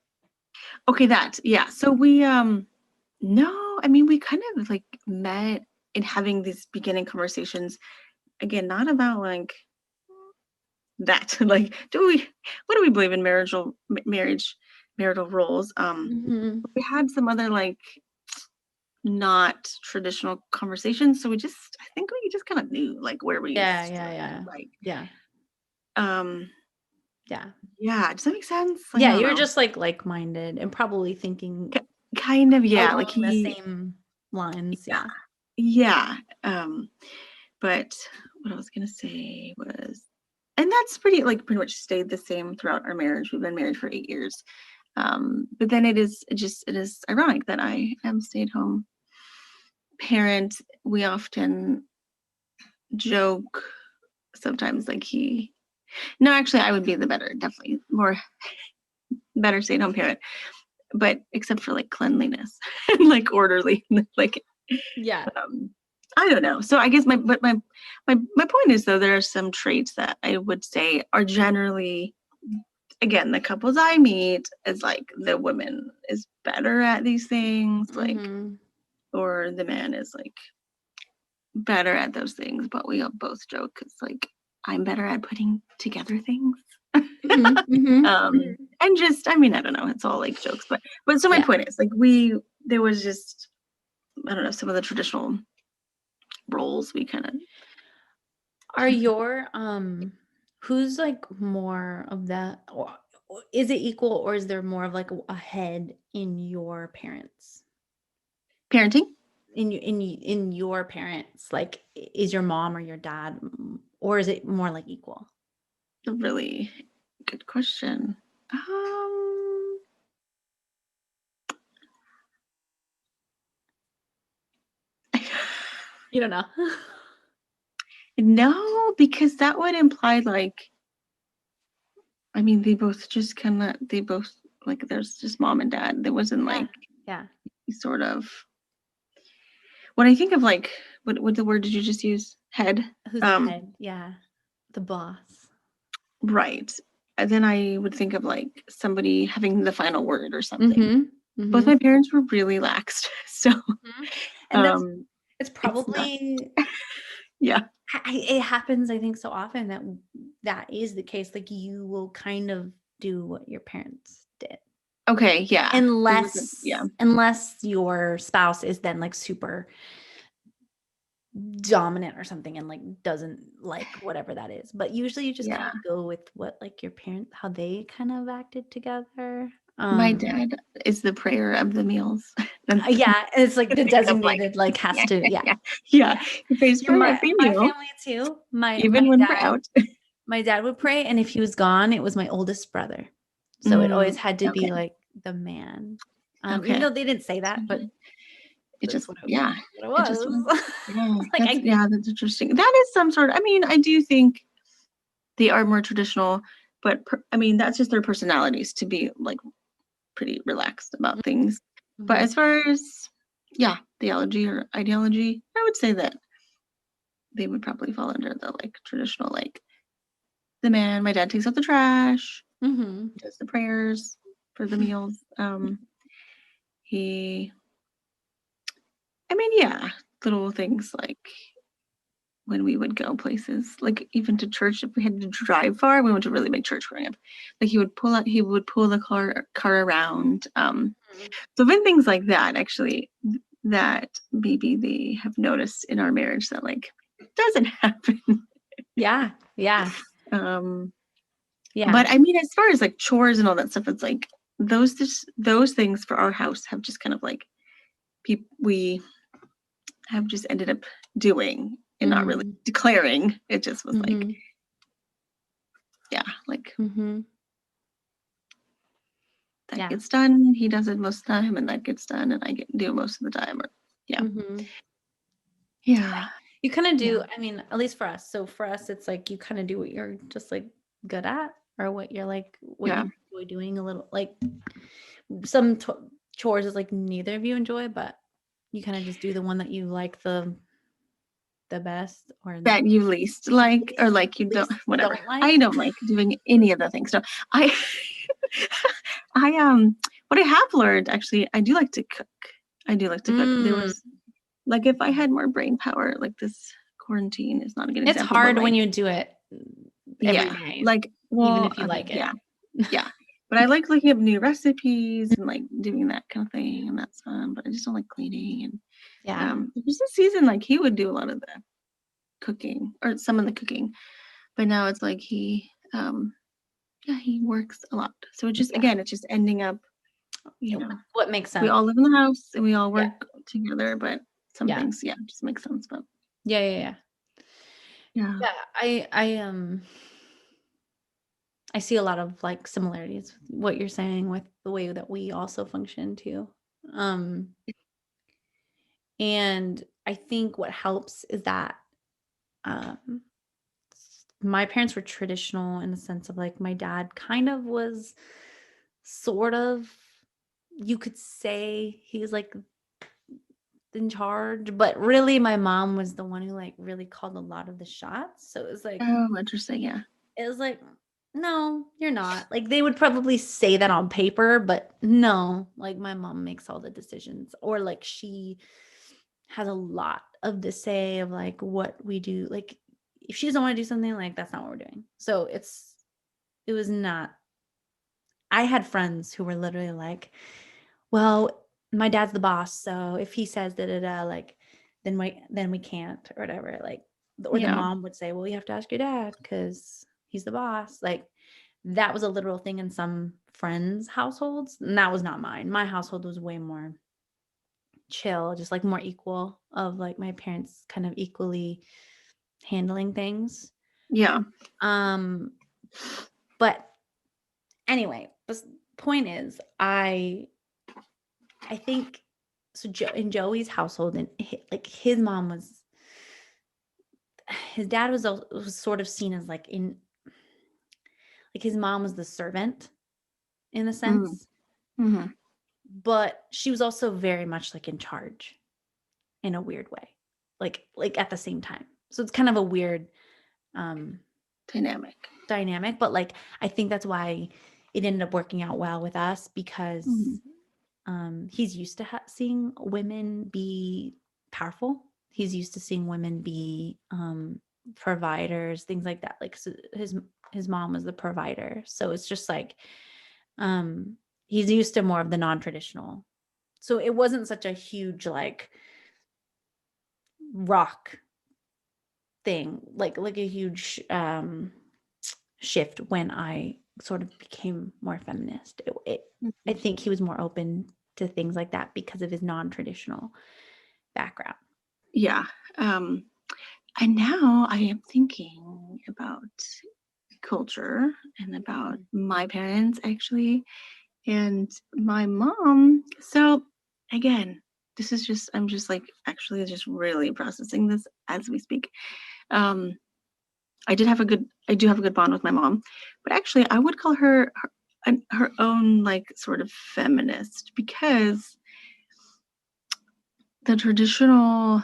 Okay, that, yeah. So we, no, I mean, we kind of like met in having these beginning conversations again, not about like that. Like, what do we believe in marriage, marital roles? Mhm. We had some other like not traditional conversations. So I think we just kind of knew like where we Yeah, stood. yeah, yeah. Like, Yeah. um, Yeah. yeah, does that make sense? Like, I Yeah, don't you're know. just like-minded and probably thinking Kind of, yeah. Like along the same lines, yeah, yeah. yeah. But what I was gonna say was, and that's pretty much stayed the same throughout our marriage. We've been married for 8 years. But then it is ironic that I am stay-at-home parent. We often joke sometimes like no, actually I would be the definitely more better stay-at-home parent, but except for like cleanliness and like orderly, like Yeah. um I don't know. So I guess my point is though there are some traits that I would say are generally again the couples I meet is like the woman is better at these things like Mhm. or the man is like better at those things, but we both joke it's like I'm better at putting together things. Mhm, mhm, mhm. And just I mean, I don't know, it's all like jokes, but so my Yeah. point is like there was just I don't know, some of the traditional roles we kind of Are your, who's like more of that or is it equal or is there more of like a head in your parents? parenting. In your parents, like, is your mom or your dad, or is it more like equal? A really good question. You don't know? No, because that would imply like I mean they both like there's just mom and dad. There wasn't Yeah, like yeah. sort of when I think of like what the word did you just use? Head. Who's the Um, head? Yeah, the boss. right. And then I would think of like somebody having the final word or something. Mhm, Both mhm, my parents were really laxed. So mhm, and um it's it's not probably yeah. it happens, I think, so often that is the case, like, you will kind of do what your parents did. Okay, yeah. There was yeah. Unless your spouse is then like super dominant or something and like doesn't like whatever that is. But usually you just kind Yeah. of go with what like your parents how they kind of acted together. My dad is the prayer of the meals. That's Yeah, it's like the kind of like designated like has yeah, to yeah. yeah, yeah. Yeah. He pays Your for every my meal, family too. My even when we're dad out. my dad would pray and if he was gone it was my oldest brother. So it always Mm, had to okay, be like the man. Even okay. though they didn't say that, but It that's just yeah, what it it just was was. yeah, Like I that's interesting. That is some sort of I mean, I do think they are more traditional, but I mean, that's just their personalities to be like pretty relaxed about things. But Mhm. as far as yeah, theology or ideology, I would say that they would probably fall under the like traditional like the man, my dad takes out the trash, Mhm. does the prayers for the meals. He I mean, yeah, little things like when we would go places, like even to church, if we had to drive far, we went to really big church growing up. Like he would pull the car around. Mhm. So when things like that, actually, that maybe they have noticed in our marriage that like doesn't happen. Yeah. Yeah. um, Yeah. but I mean, as far as like chores and all that stuff, it's like those things for our house have just kind of like we have just ended up doing and not really Mhm. declaring. It just was like, Mhm. yeah, like Mhm. that Yeah. gets done. He does it most of the time, and that gets done, and I get do it most of the time. Or yeah, Mhm. yeah, You kinda yeah, do I mean, at least for us. So for us, it's like you kinda do what you're just, like, good at or what you're, like what yeah. you enjoy doing a little like, some chores is, like, neither of you enjoy, but you kinda just do the one that you like the best or That you least like, or least like you don't, least whatever. don't like. I don't like doing any of the things. No, I, I what I have learned actually, I do like to cook. I do like to cook. There Mm. was like if I had more brain power, like this quarantine is not a good It's example, but hard when like you do it every yeah, day, like even well, if you okay, like it. yeah, yeah. But I like looking up new recipes and like doing that kind of thing, and that's fun. But I just don't like cleaning. And Yeah. there's a season like he would do a lot of the cooking or some of the cooking, but now it's like yeah, he works a lot. So it just Yeah. again, it's just ending up, What makes we sense. all live in the house and we all Yeah. work together, but some Yeah. things, yeah, just make sense. But Yeah, yeah, yeah. yeah, Yeah, I see a lot of, like, similarities with what you're saying with the way that we also function too. Um, and I think what helps is that, um, my parents were traditional in the sense of, like, my dad kind of was sort of you could say he was, like, in charge, but really my mom was the one who, like, really called a lot of the shots, so oh, interesting, yeah, it was like, "No, you're not." Like, they would probably say that on paper, but no, like, my mom makes all the decisions, or, like, she has a lot of the say of, like, what we do. Like, if she doesn't wanna do something, like, that's not what we're doing. So, it was not I had friends who were literally like, "Well, my dad's the boss, so if he says da da da, like, then we can't," or whatever, like, or the yeah, mom would say, "Well, you have to ask your dad because he's the boss." Like, that was a literal thing in some friends' households, and that was not mine. My household was way more chill, just, like, more equal of, like, my parents kind of equally handling things. yeah, Um, but anyway, point is, I think so in Joey's household and like his mom was his dad was sort of seen as like in like his mom was the servant in a mm, sense, hmm, but she was also very much like in charge in a weird way. Like at the same time. So it's kind of a weird um dynamic. dynamic, but like I think that's why it ended up working out well with us Hmm. because he's used to seeing women be powerful. He's used to seeing women be providers, things like that. Like so his mom was the provider, so it's just like um, he's used to more of the non-traditional. So it wasn't such a huge like rock thing, like a huge shift when I sort of became more feminist. I Mhm. think he was more open to things like that because of his non-traditional background. Yeah. Um, and now I am thinking about culture and about Mhm. my parents actually and my mom. So again, this is just I'm just like actually just really processing this as we speak. Um, I do have a good bond with my mom, but actually I would call her own like sort of feminist because the traditional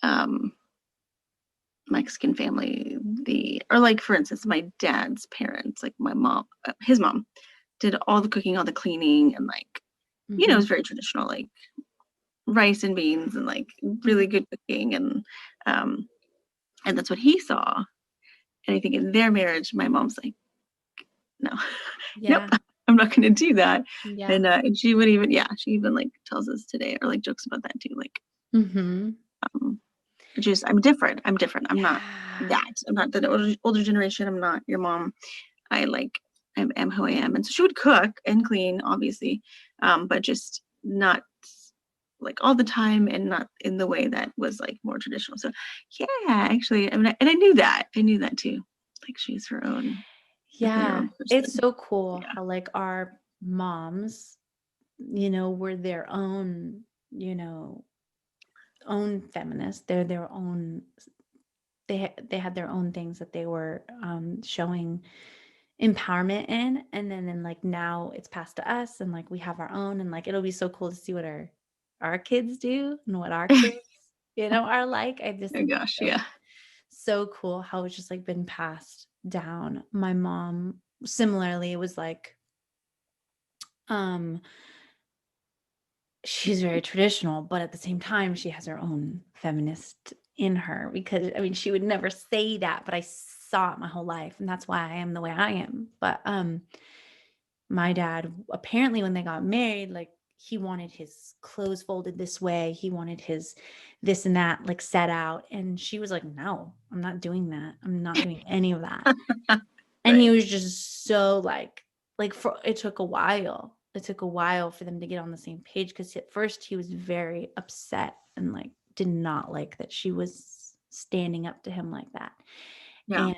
um Mexican family, or like for instance, my dad's parents, like my mom, his mom, did all the cooking, all the cleaning, and like it Mhm. was very traditional, like rice and beans and like really good cooking, um, and that's what he saw. And I think in their marriage, my mom's like, no, nope, Yeah. I'm not going to do that. Yeah. And she would even, yeah, she even like tells us today or like jokes about that too, like Mhm. um, just I'm different. I'm different. I'm not Yeah. that. I'm not the older generation. I'm not your mom. I like am who I am. And so she would cook and clean, obviously, but just not like all the time and not in the way that was like more traditional. So yeah, actually, I mean, and I knew that. I knew that too. Like she's her own, definitely her Yeah. own It's person. so cool Yeah. how like our moms, were their own, own feminists. They're their own they had their own things that they were showing empowerment in, and then like now it's passed to us, and like we have our own, and like it'll be so cool to see what our kids do and what our kids are like. I just Oh think gosh, so yeah. so cool how it's just like been passed down. My mom similarly was like um she's very traditional, but at the same time, she has her own feminist in her, because I mean, she would never say that, but I saw it my whole life, and that's why I am the way I am. But my dad, apparently when they got married, like he wanted his clothes folded this way, he wanted his this and that like set out, and she was like, "No, I'm not doing that. I'm not doing any of that." And he Right. was just so like for it took a while. It took a while for them to get on the same page, because at first he was very upset and like did not like that she was standing up to him like that. Yeah.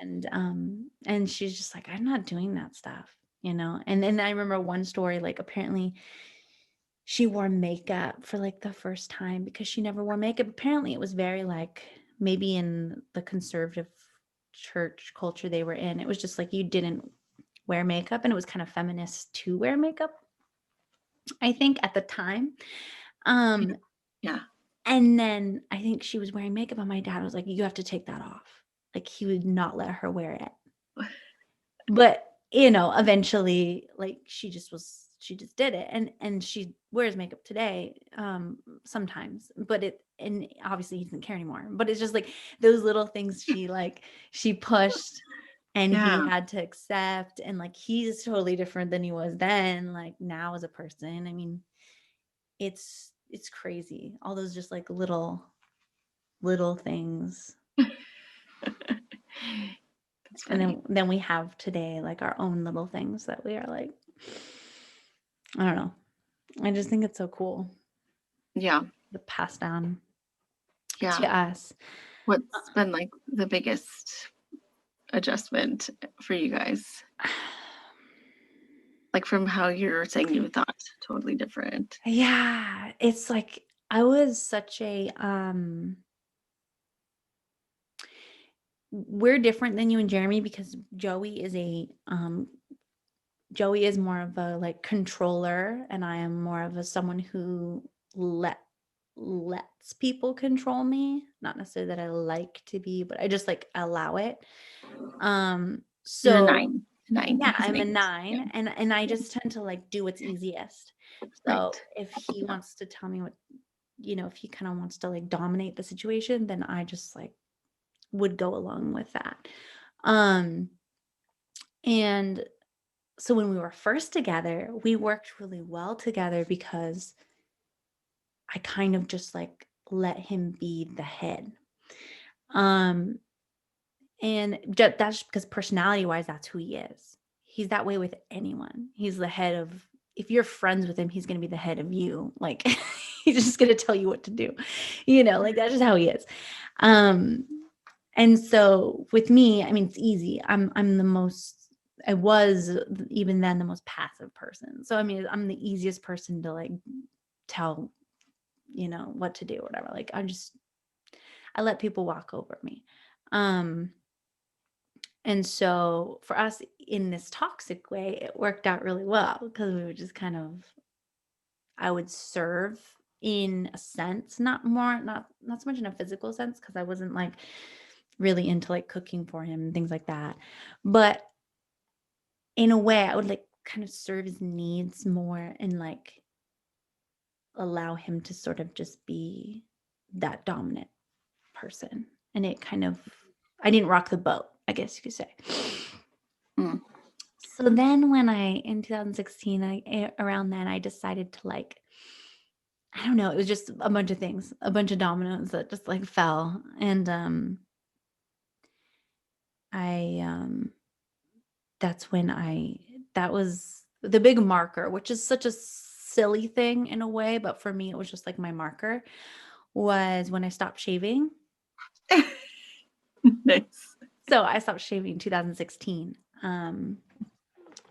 And she's just like, "I'm not doing that stuff." And then I remember one story, like apparently she wore makeup for like the first time because she never wore makeup. Apparently it was very like, maybe in the conservative church culture they were in, it was just like you didn't wear makeup, and it was kind of feminist to wear makeup, I think, at the time. Yeah. Um, Yeah. and then I think she was wearing makeup, and my dad was like, "You have to take that off." Like he would not let her wear it. But, eventually, like, she just did it, and she wears makeup today, sometimes, but and obviously he doesn't care anymore, but it's just, like, those little things she pushed, and he Yeah. had to accept, and, like, he's totally different than he was then, like, now as a person. I mean, it's crazy. All those just, like, little things, That's and funny. then we have today, like, our own little things that we are, like, I don't know. I just think it's so cool Yeah. to pass down Yeah. to us. What's been like the biggest adjustment for you guys? Like from how you're saying you thought totally different. Yeah, it's like I was such a we're different than you and Jeremy, because Joey is more of a like controller, and I am more of a someone who lets people control me. Not necessarily that I like to be, but I just like allow it. You're a So nine. Nine. yeah, He's an I'm a eight. Yeah. 9, and I just tend to like do what's easiest. So Right. if he Yeah. wants to tell me what, if he kind of wants to like dominate the situation, then I just like would go along with that. Um and so when we were first together, we worked really well together because I kind of just like let him be the head. Um, and that's because personality wise, that's who he is. He's that way with anyone. He's the head of, if you're friends with him, he's going to be the head of you. Like he's just going to tell you what to do, like that's just how he is. Um, and so with me, I mean, it's easy. I'm the most, I was even then the most passive person. So, I mean, I'm the easiest person to like tell, what to do or whatever. Like I let people walk over me. Um, and so for us in this toxic way, it worked out really well because we would just kind of, I would serve in a sense, not so much in a physical sense because I wasn't like really into like cooking for him and things like that. But in a way, I would like kind of serve his needs more and like allow him to sort of just be that dominant person. And it kind of, I didn't rock the boat, I guess you could say. Mm. So then when in 2016, around then, I decided to like, I don't know, it was just a bunch of things, a bunch of dominoes that just like fell. And I, that's when that was the big marker, which is such a silly thing in a way. But for me, it was just like my marker was when I stopped shaving. Nice. So I stopped shaving in 2016.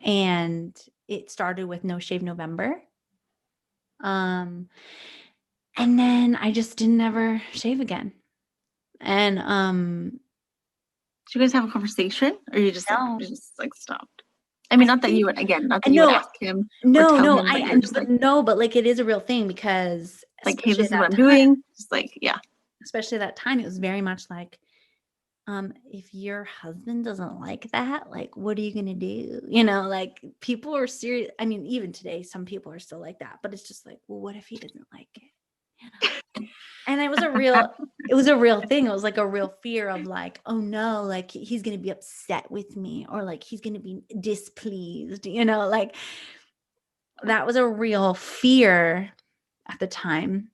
And it started with No Shave November. And then I just didn't ever shave again. And Did you guys have a conversation, or no, you just like stopped? I mean, I not that think you would again, not that you would no, ask him or no, tell no, him, but I you're know, just but no, but like it is a real thing because like, hey, this is what I'm doing. Just like, yeah. especially that time, it was very much like, if your husband doesn't like that, like, what are you gonna do? Like people are serious. I mean, even today, some people are still like that, but it's just like, well, what if he doesn't like it? And it was a real thing. It was like a real fear of like, oh no, like he's gonna be upset with me or like he's gonna be displeased, like that was a real fear at the time.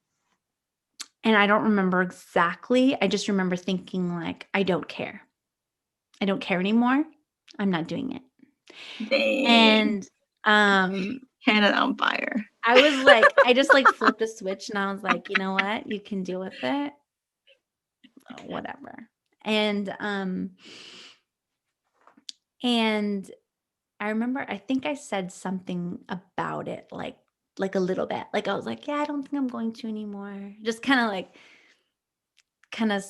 And I don't remember exactly. I just remember thinking like, I don't care. I don't care anymore. I'm not doing it. Dang. And Hanna on fire. I was like, I just like flipped a switch and I was like, you know what? You can deal with it. Whatever. And I remember I think I said something about it like a little bit. Like I was like, yeah, I don't think I'm going to anymore. Just kind of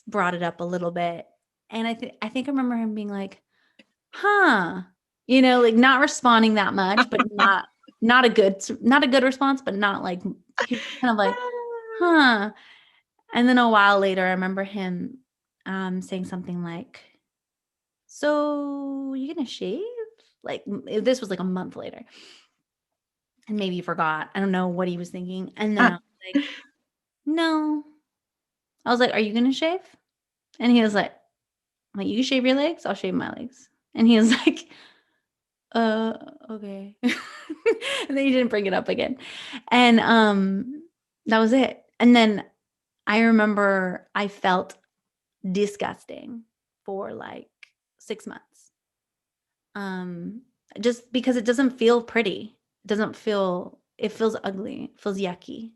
brought it up a little bit. And I think I remember him being like, huh, like not responding that much, but not a good response, but not like he was kind of like, huh. And then a while later, I remember him saying something like, so you gonna shave? Like this was like a month later. And maybe he forgot. I don't know what he was thinking. And then I was like, no. I was like, are you gonna shave? And he was like, you can shave your legs, I'll shave my legs. And he was like, uh, okay. And then he didn't bring it up again. And that was it. And then I remember I felt disgusting for like 6 months. Just because it doesn't feel pretty. It feels ugly. It feels yucky.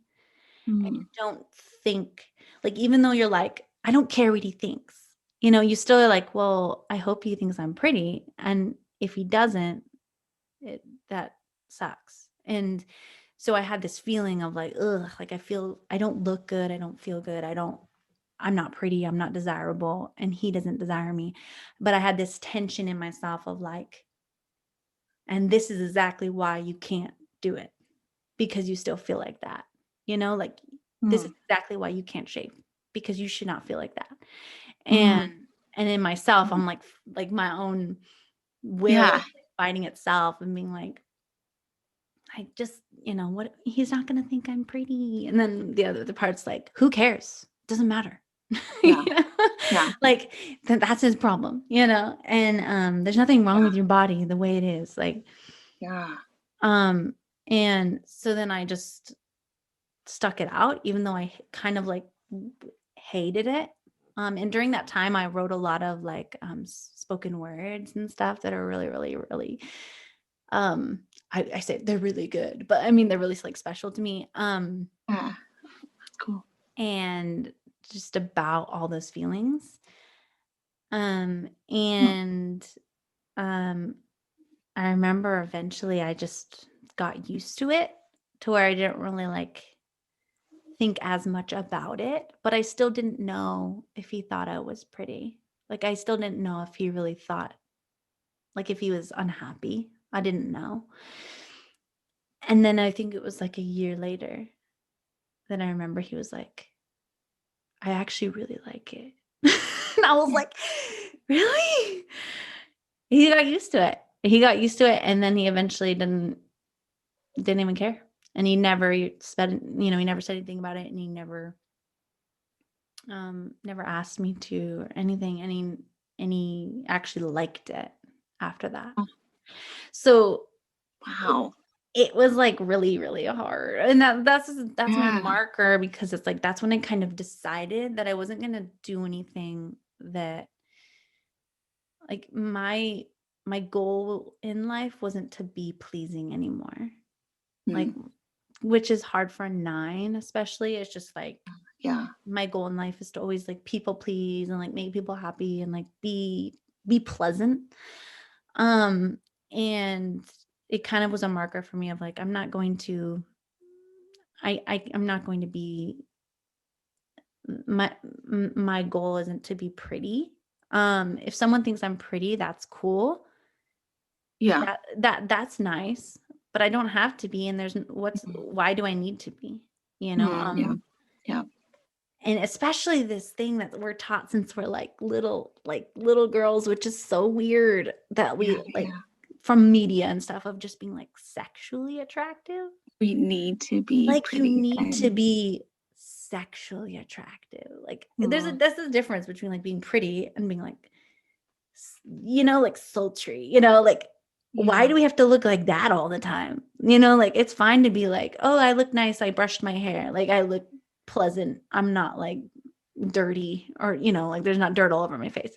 And you Mm. don't think, like, even though you're like, I don't care what he thinks, you still are like, well, I hope he thinks I'm pretty. And if he doesn't, that sucks. And so I had this feeling of like, ugh, like I don't look good. I don't feel good. I'm not pretty. I'm not desirable. And he doesn't desire me. But I had this tension in myself of like, and this is exactly why you can't do it because you still feel like that. Like this is Mm. exactly why you can't shave because you should not feel like that. Mm. And in myself, Mm. I'm like my own will Yeah. fighting itself and being like, I just, what he's not gonna think I'm pretty. And then the part's like, who cares? Doesn't matter. Yeah. You know? Yeah. Like, that's his problem, and there's nothing wrong Yeah. with your body the way it is. Like, Yeah. um, and so then I just stuck it out, even though I kind of like hated it. And during that time, I wrote a lot of like spoken words and stuff that are really, really, really. Um, I say they're really good, but I mean they're really like special to me. Yeah. That's cool. And just about all those feelings. Hmm. And um, I remember eventually I just got used to it to where I didn't really like think as much about it, but I still didn't know if he thought I was pretty. Like, I still didn't know if he really thought, like, if he was unhappy. I didn't know. And then I think it was like a year later that I remember he was like, I actually really like it. And I was Yeah. like, really? He got used to it. He got used to it. And then he eventually didn't even care. And he never said, he never said anything about it. And he never asked me to or anything, and he actually liked it after that. Oh, So wow. it was like really, really hard. And that's my Yeah. marker, because it's like that's when I kind of decided that I wasn't gonna do anything that, like, my goal in life wasn't to be pleasing anymore. Like, Mm. which is hard for a 9, especially. It's just like Yeah. my goal in life is to always like people please and like make people happy and like be pleasant. Um and it kind of was a marker for me of like I'm not going to I'm not going to be my goal isn't to be pretty. If someone thinks I'm pretty, that's cool. Yeah. That's nice, but I don't have to be, and Mm. why do I need to be? You know, Mm. Yeah. Yeah. and especially this thing that we're taught since we're like little girls, which is so weird that we Yeah. like Yeah. from media and stuff of just being like sexually attractive. We need to be Like, you pretty need to and be sexually attractive. Like, mm, there's a difference between like being pretty and being like like sultry, like why yeah. do we have to look like that all the time? Like it's fine to be like, oh, I look nice, I brushed my hair, like I look pleasant, I'm not like dirty, or like there's not dirt all over my face.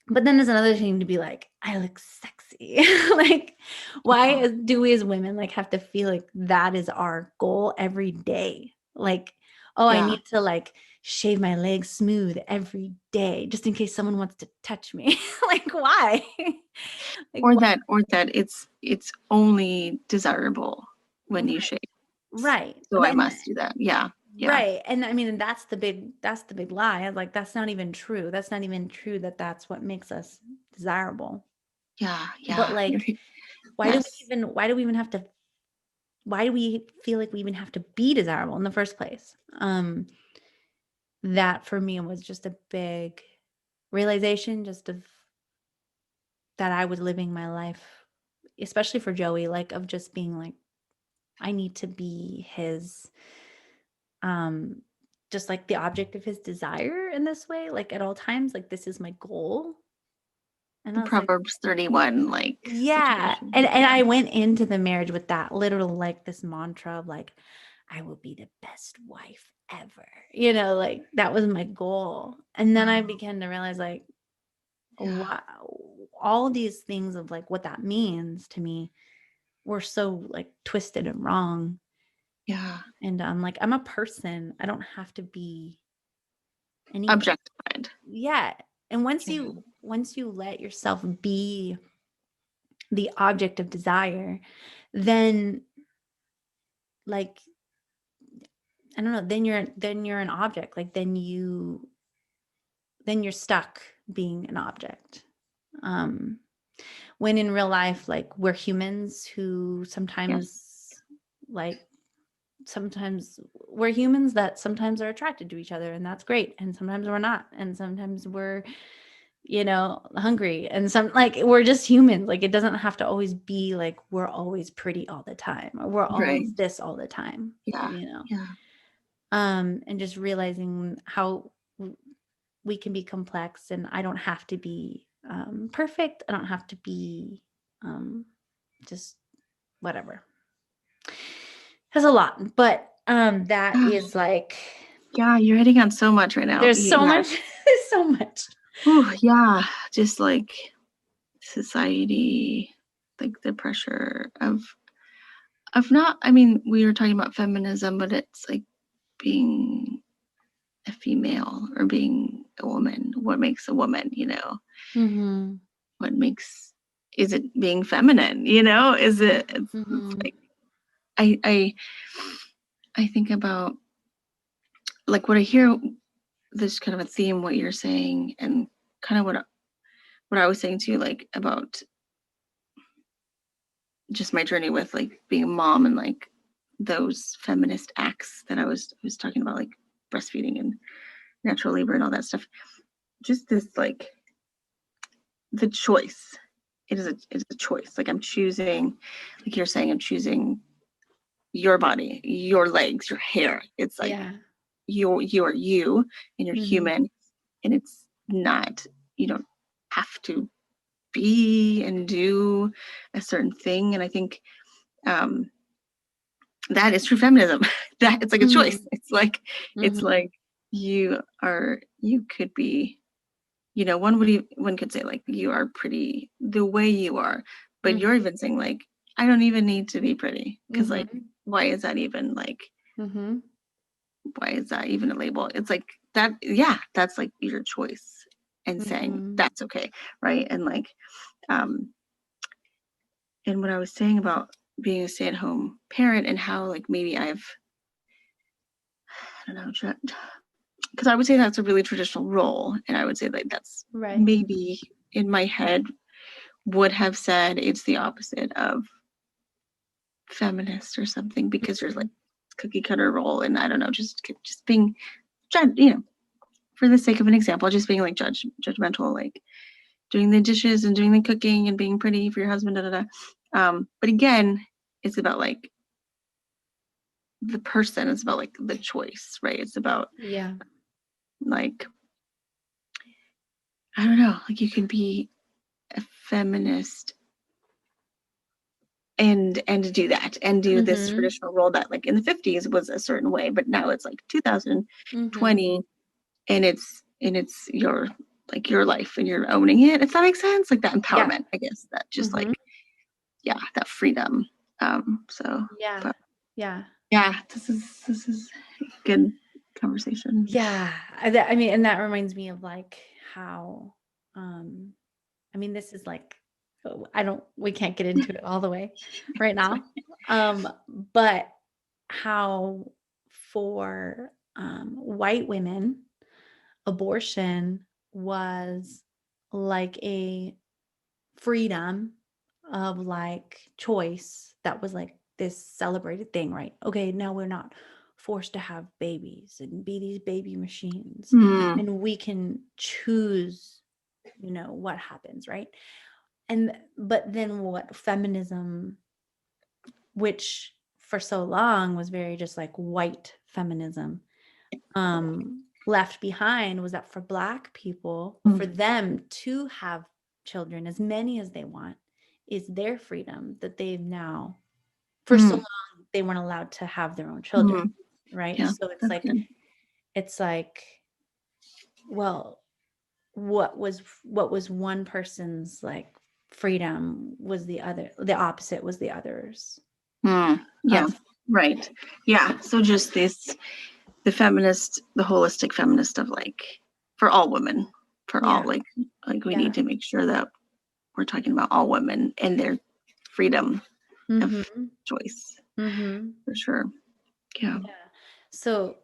But then there's another thing to be like, I look sexy. Like, Yeah. do we as women like have to feel like that is our goal every day? Like, oh, I Yeah. need to like shave my legs smooth every day just in case someone wants to touch me. Like, why? Like, Or that it's only desirable when you right, shave. right. So I must do that. Yeah. Yeah. Right. And I mean, and that's the big lie. I was like, that's not even true. That's not even true that that's what makes us desirable. Yeah. But Yeah. like, Yes. why do we feel like we even have to be desirable in the first place? That for me was just a big realization, just of that I was living my life, especially for Joey, like of just being like, I need to be his, um, just like the object of his desire in this way, like at all times, like this is my goal. And The I was like, Proverbs 31 like yeah. situation. And Yeah. I went into the marriage with that literal, like this mantra of like, I will be the best wife ever. Like that was my goal. And then I Wow. began to realize like, Yeah. wow, all these things of like what that means to me were so like twisted and wrong. Yeah. And I'm like, I'm a person. I don't have to be anything. Objectified. Yeah. And once Yeah. you let yourself be the object of desire, then like I don't know, then you're an object. Like then you're stuck being an object. Um when in real life, like we're humans who Yes. like sometimes we're humans that sometimes are attracted to each other, and that's great. And sometimes we're not. And sometimes we're, hungry. And like we're just humans. Like it doesn't have to always be like we're always pretty all the time or we're Right. always this all the time, Yeah. you know. Yeah. And just realizing how we can be complex, and I don't have to be perfect. I don't have to be just whatever. Has a lot, but that Ah, is like yeah, you're hitting on so much right now. there's so Yeah. much, there's so much. Ooh, yeah. Just like society, like the pressure of not, I mean, we were talking about feminism, but it's like being a female or being a woman. What makes a woman, you know? Mm-hmm. What makes, is it being feminine, you know? Is it, it's Mm-hmm. like, I I think about like what I hear, this kind of a theme, what you're saying, and kind of what I was saying too, like about just my journey with like being a mom and like those feminist acts that I was talking about, like breastfeeding and natural labor and all that stuff. Just this like the choice. It is a choice. Like I'm choosing, like you're saying, I'm choosing your body, your legs, your hair. It's like Yeah. you are you and you're Mm-hmm. human, and it's not, you don't have to be and do a certain thing. And I think um that is true feminism. That it's like a Mm-hmm. choice. It's Mm-hmm. like you could be, one could say like you are pretty the way you are, but you're even saying like I don't even need to be pretty, because like Mm-hmm. why is that even like Mm-hmm. why is that even a label? It's like that, yeah, that's like your choice, and saying Mm-hmm. that's okay, right? And like um and what I was saying about being a stay-at-home parent and how like maybe I don't know, because I would say that's a really traditional role, and I would say like that's Right. maybe in my head would have said it's the opposite of feminist or something, because there's like cookie cutter role, and I don't know, just being for the sake of an example, just being like judgmental, like doing the dishes and doing the cooking and being pretty for your husband, da da da. But again, it's about like the person. It's about like the choice, right? It's about Yeah. like I don't know, like you can be a feminist and do that and do this Mm-hmm. traditional role that like in the 50s was a certain way, but now it's like Mm-hmm. 2020, and it's your like your life and you're owning it, if that makes sense, like that Yeah. empowerment, I guess, that just Mm-hmm. like, yeah, that freedom. So Yeah. but Yeah. yeah, this is good conversation. Yeah. I mean, and that reminds me of like how, um, I mean, this is like, we can't get into it all the way right It's fine. now. Um, but how for white women, abortion was like a freedom of like choice that was like this celebrated thing, right? Okay, now we're not forced to have babies and be these baby machines, Mm, and we can choose, what happens, right? And but then what feminism, which for so long was very just like white feminism, left behind was that for Black people, for mm, them to have children, as many as they want, is their freedom that they've now, for so mm, long, they weren't allowed to have their own children, mm. right? Yeah, So that's good. it's like, well, what was one person's like freedom was the opposite was the others Yeah, of. right. Yeah, so just the holistic feminist of like for all women, for all Yeah. like we need Yeah. to make sure that we're talking about all women and their freedom of Mm-hmm. choice, Mm-hmm. for sure. Yeah. Yeah. So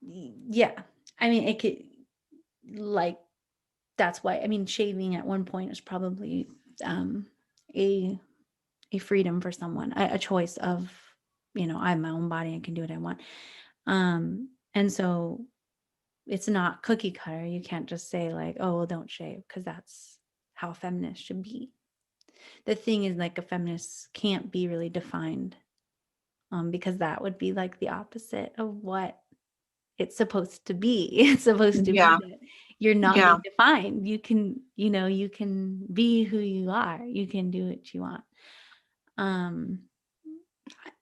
yeah, I mean, it could, like, that's why, I mean, shaving at one point is probably um a a freedom for someone, a choice of, I have my own body, I can do what I want. And so it's not cookie cutter. You can't just say like, oh, well, don't shave, because that's how a feminist should be. The thing is, like, a feminist can't be really defined, because that would be like the opposite of what it's supposed to be. It's supposed to be Yeah. that you're not Yeah. being defined. You can, you can be who you are. You can do what you want. Um,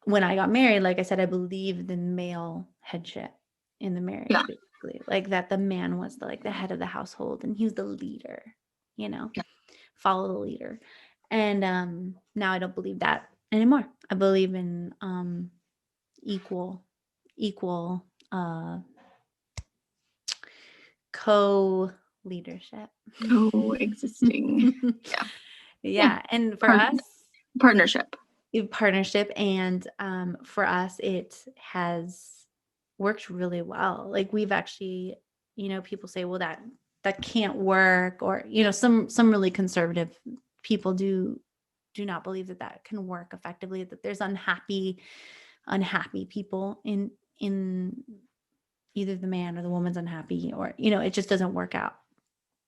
when I got married, like I said, I believed in male headship in the Yeah. marriage, basically, like that the man was the head of the household and he was the leader, you know, Yeah. follow the leader. And now I don't believe that anymore. I believe in equal equal co-leadership. Coexisting. Yeah. Yeah. Yeah, and for Part- us, partnership. partnership, and for us it has worked really well. Like we've actually, people say, well, that can't work, or some really conservative people do not believe that can work effectively, that there's unhappy people in either the man or the woman's unhappy, or it just doesn't work out.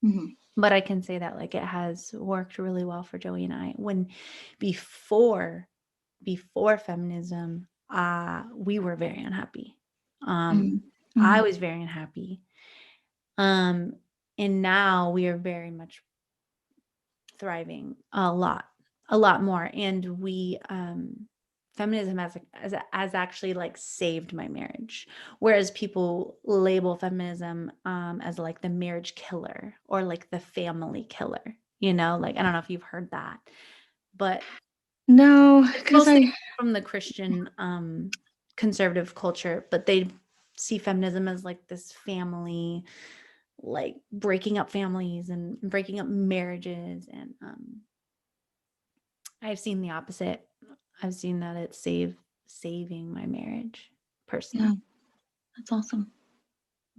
Mm-hmm. But I can say that like it has worked really well for Joey and I. When before feminism, we were very unhappy. Mm-hmm. I was very unhappy. And now we are very much thriving a lot more. And we, feminism has actually like saved my marriage. Whereas people label feminism as like the marriage killer or like the family killer, like, I don't know if you've heard that, but No, it's because mostly from the Christian conservative culture, but they see feminism as like this family, like breaking up families and breaking up marriages. And I've seen the opposite. I've seen that it's saving my marriage personally. yeah, that's awesome.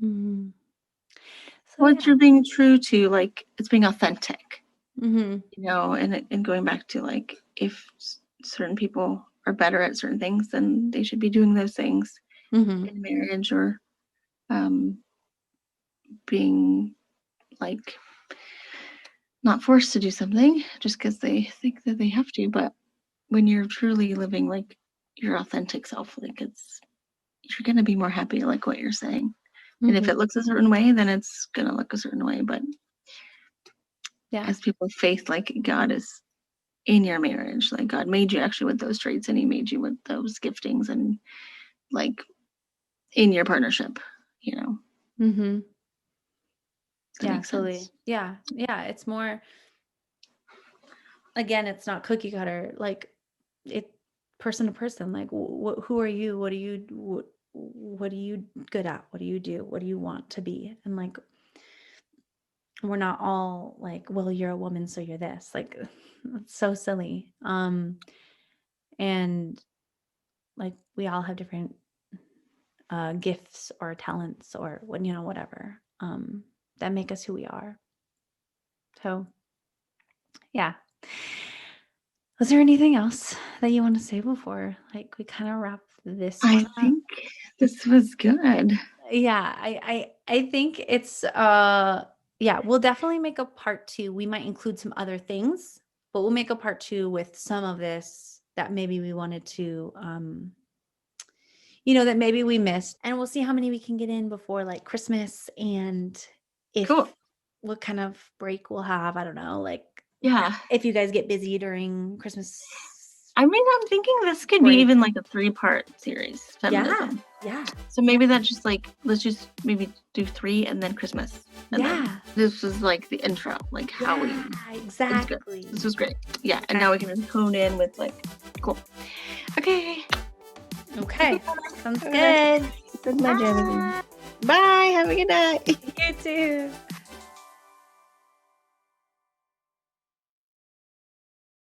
Mm-hmm. So What you're being true to, like, it's being authentic, mm-hmm. And going back to like, if certain people are better at certain things, then they should be doing those things Mm-hmm. in marriage, or being like not forced to do something just because they think that they have to. But when you're truly living like your authentic self, like you're gonna be more happy, like what you're saying. And if Mm-hmm. it looks a certain way, then it's gonna look a certain way. But Yeah. as people of faith, like God is in your marriage, like God made you actually with those traits, and He made you with those giftings, and like in your partnership, you know. Mm-hmm. That Yeah, makes totally. sense. Yeah. It's more, again, it's not cookie cutter, like it person to person, like who are you, what are you good at, what do you do, what do you want to be? And like we're not all like, well, you're a woman so you're this, like it's so silly. And like we all have different gifts or talents or whatever that make us who we are. So yeah. Was there anything else that you want to say before like we kind of wrap this I one up? think this was good. Yeah, I think it's yeah, we'll definitely make a part 2. We might include some other things, but we'll make a part 2 with some of this that maybe we wanted to that maybe we missed, and we'll see how many we can get in before like Christmas, and Cool. if what kind of break we'll have, I don't know, like Yeah. if you guys get busy during Christmas I mean, I'm thinking this could be break. even like a 3-part series, feminism. Yeah. So maybe that just like, let's just maybe do 3 and then Christmas. And Yeah. then this was like the intro, like how we. Exactly. This was great. Yeah. And now we can hone in with like, cool. Okay. Sounds good. Good night, Bye. Have a good night. You too.